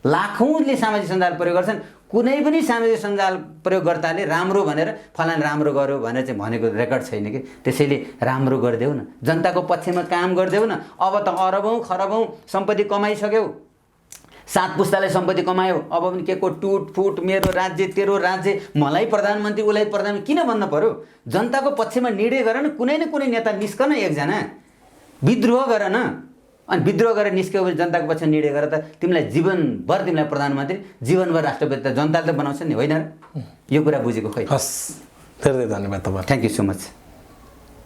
लाखौँले सामाजिक सञ्जाल प्रयोग गर्छन्। कुनै पनि सामाजिक सञ्जाल प्रयोगकर्ताले राम्रो भनेर फलान राम्रो गर्यो भनेर चाहिँ भनेको रेकर्ड छैन कि। त्यसैले राम्रो गरिदेऊ न, जनताको पक्षमा काम गरिदेऊ न। अब त अरबौँ खरबौँ सम्पत्ति कमाइसक्यौ, 7 पुस्ताले सम्पत्ति कमायो, अब पनि के को टुटफुट, मेरो राज्य तेरो राज्य, मलाई प्रधानमन्त्री उसलाई प्रधानमन्त्री किन भन्न पर्यो? जनताको पक्षमा निर्णय गर न। कुनै न कुनै नेता निस्कन, एकजना विद्रोह गर न। अनि विद्रोह गरेर निस्क्यौ भने जनताको पक्षमा निर्णय गर त तिमीलाई जीवनभर, तिमीलाई प्रधानमन्त्री जीवनभर राष्ट्रपति त जनताले त बनाउँछ नि, होइन र? यो कुरा बुझेको खै? हस्, धेरै धेरै धन्यवाद तपाईँ। Thank you so much.